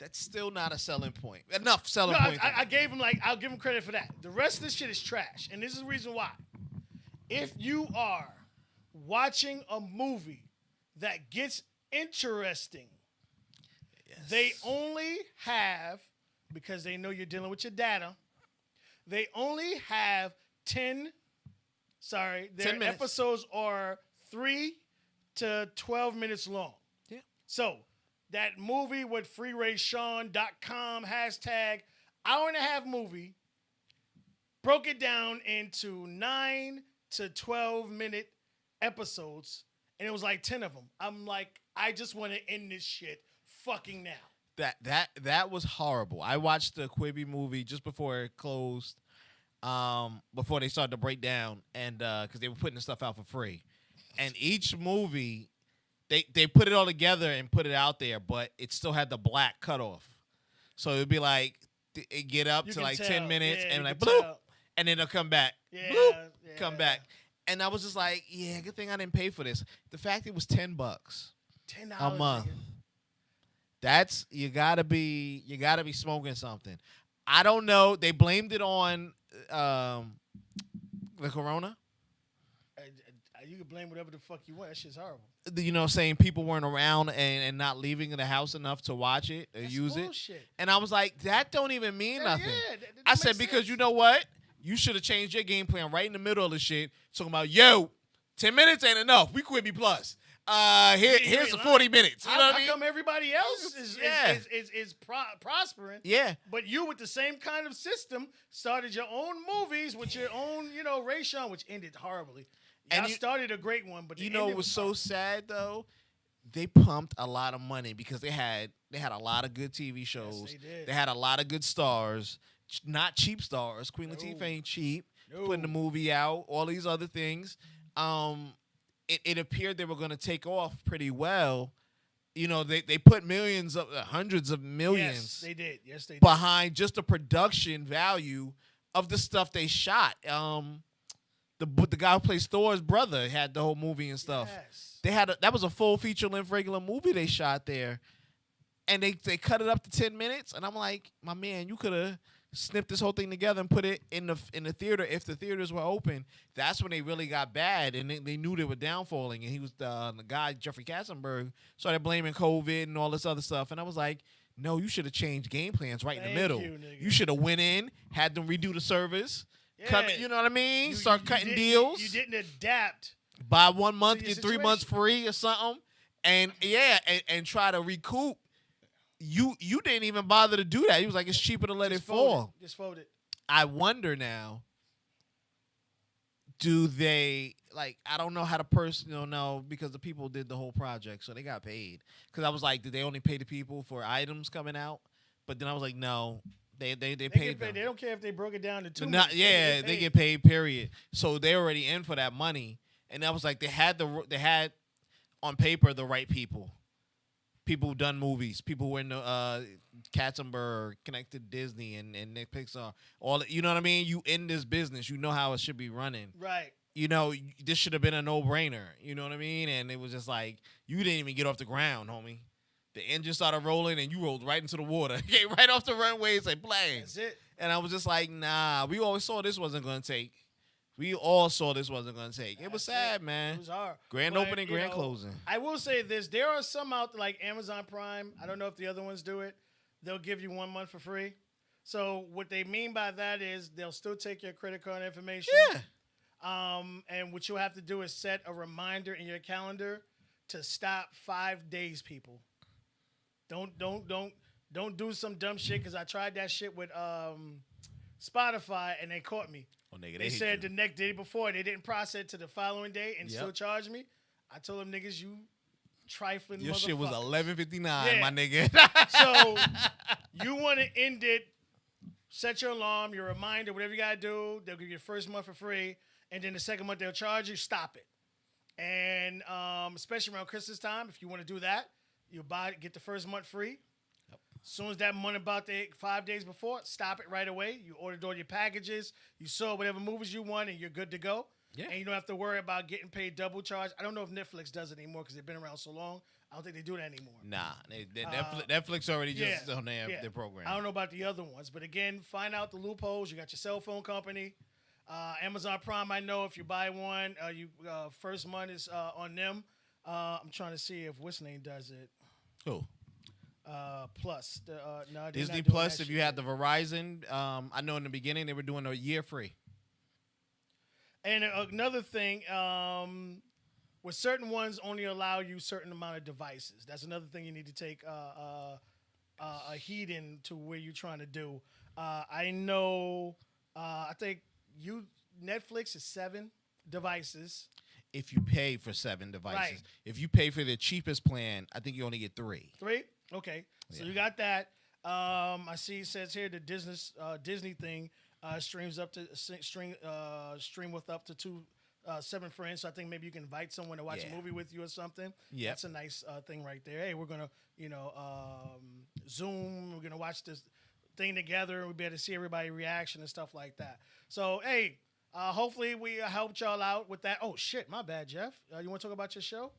That's still not a selling point. Enough selling No, point. I'll give him credit for that. The rest of this shit is trash. And this is the reason why. If you are watching a movie that gets interesting, they only have, because they know you're dealing with your data, they only have 10 minutes. Episodes are 3 to 12 minutes long. Yeah. So that movie with freeraysean.com hashtag hour and a half movie broke it down into 9 to 12 minute episodes, and it was like 10 of them. I'm like, I just want to end this shit fucking now. That was horrible. I watched the Quibi movie just before it closed, before they started to break down, and because they were putting the stuff out for free. And each movie, they put it all together and put it out there, but it still had the black cutoff. So it would be like, it get up to like 10 minutes, and like, bloop, and then it'll come back. Bloop, come back. And I was just like, yeah, good thing I didn't pay for this. The fact it was $10 $10 a month. That's you gotta be smoking something. I don't know. They blamed it on the corona. You can blame whatever the fuck you want. That shit's horrible. You know, saying people weren't around and not leaving the house enough to watch it or use bullshit. it. And I was like, that don't even mean nothing. That I said, makes because sense. you know what? You should have changed your game plan right in the middle of the shit. Talking about, 10 minutes ain't enough. We Quibi Plus. Here's the 40 minutes. You know what I mean? How come everybody else is prospering? Yeah. But you, with the same kind of system, started your own movies with your own, Rayshawn, which ended horribly. And you started a great one, but it was so sad though. They pumped a lot of money because they had a lot of good TV shows. Yes, they did. They had a lot of good stars, not cheap stars. Queen Latifah ain't cheap. Putting the movie out, all these other things. It appeared they were going to take off pretty well. You know, they put hundreds of millions. Yes, they did. Behind just the production value of the stuff they shot. The guy who plays Thor's brother had the whole movie and stuff. Yes. That was a full feature length regular movie they shot there. and they cut it up to 10 minutes, and I'm like, my man, you could have snipped this whole thing together and put it in the theater if the theaters were open. That's when they really got bad, and they knew they were downfalling. And he was the guy, Jeffrey Katzenberg, started blaming COVID and all this other stuff. And I was like, no, you should have changed game plans right in the middle. You should have went in, had them redo the service, cut, you know what I mean? Start cutting deals. You didn't adapt. Buy 1 month, get 3 months free or something, and and try to recoup. You didn't even bother to do that. He was like, it's cheaper to let it fall. Just fold it. I wonder now, do they, like, I don't know how the person, know, because the people did the whole project, so they got paid. Because I was like, did they only pay the people for items coming out? But then I was like, no, they paid them. They don't care if they broke it down to 2 months. Yeah, they get paid, period. So they already in for that money. And I was like, they had on paper the right people. People who done movies, people who are in the Katzenberg, connected to Disney and Nick Pixar, all, you know what I mean? You in this business, you know how it should be running. Right. This should have been a no-brainer. You know what I mean? And it was just like, you didn't even get off the ground, homie. The engine started rolling and you rolled right into the water. Came right off the runway and said, "Play." That's it. And I was just like, nah, we always saw this wasn't going to take. We all saw this wasn't going to take. It was sad, man. It was hard. Grand opening, grand closing. I will say this. There are some out there like Amazon Prime. I don't know if the other ones do it. They'll give you 1 month for free. So what they mean by that is they'll still take your credit card information. Yeah. And what you'll have to do is set a reminder in your calendar to stop 5 days, people. Don't do some dumb shit, because I tried that shit with Spotify and they caught me. Oh, nigga, they said the next day before they didn't process it to the following day and still charge me. I told them, niggas, you trifling motherfuckers. Your shit was $11.59, my nigga. So you want to end it, set your alarm, your reminder, whatever you got to do. They'll give you the first month for free, and then the second month they'll charge you. Stop it. And especially around Christmas time, if you want to do that, you get the first month free. As soon as that month about 5 days before, stop it right away. You ordered all your packages. You saw whatever movies you want, and you're good to go. Yeah. And you don't have to worry about getting paid double charge. I don't know if Netflix does it anymore because they've been around so long. I don't think they do that anymore. Nah, Netflix already just on their program. I don't know about the other ones. But again, find out the loopholes. You got your cell phone company. Amazon Prime, I know if you buy one, first month is on them. I'm trying to see if what's name does it. Who? Plus no, Disney Plus. If you had the Verizon, I know in the beginning they were doing a year free. And another thing, with certain ones only allow you certain amount of devices. That's another thing you need to take a heed into where you're trying to do. I know. I think Netflix is 7 devices. If you pay for 7 devices, right. If you pay for the cheapest plan, I think you only get 3. 3? Okay, so you got that. I see it says here the Disney thing streams up to stream with up to 7 friends. So I think maybe you can invite someone to watch a movie with you or something. Yeah, that's a nice thing right there. Hey, we're gonna Zoom. We're gonna watch this thing together, and we'll be able to see everybody's reaction and stuff like that. So hey, hopefully we helped y'all out with that. Oh shit, my bad, Jeff. You want to talk about your show?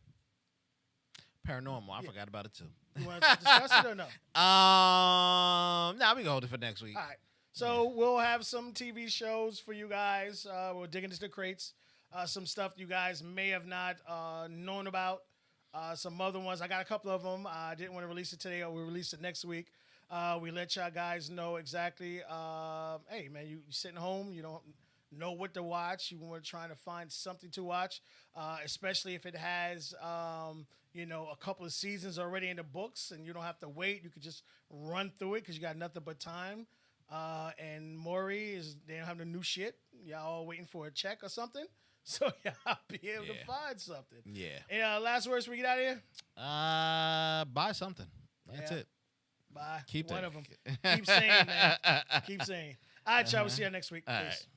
Paranormal. I forgot about it too. You want to discuss it or no? Nah, we can hold it for next week. All right. So we'll have some TV shows for you guys. We'll dig into the crates. Some stuff you guys may have not known about. Some other ones. I got a couple of them. I didn't want to release it today, or we'll release it next week. We let y'all guys know exactly. Hey, man, you sitting home. You don't know what to watch. You want to try to find something to watch, especially if it has a couple of seasons already in the books, and you don't have to wait. You could just run through it because you got nothing but time. And Maury they don't have the new shit. Y'all waiting for a check or something, so y'all be able to find something. Yeah. And last words before we get out of here. Buy something. That's it. Buy Keep one that. of them. Keep saying, man. Keep saying. All right, y'all. We'll see you next week. Peace. Right.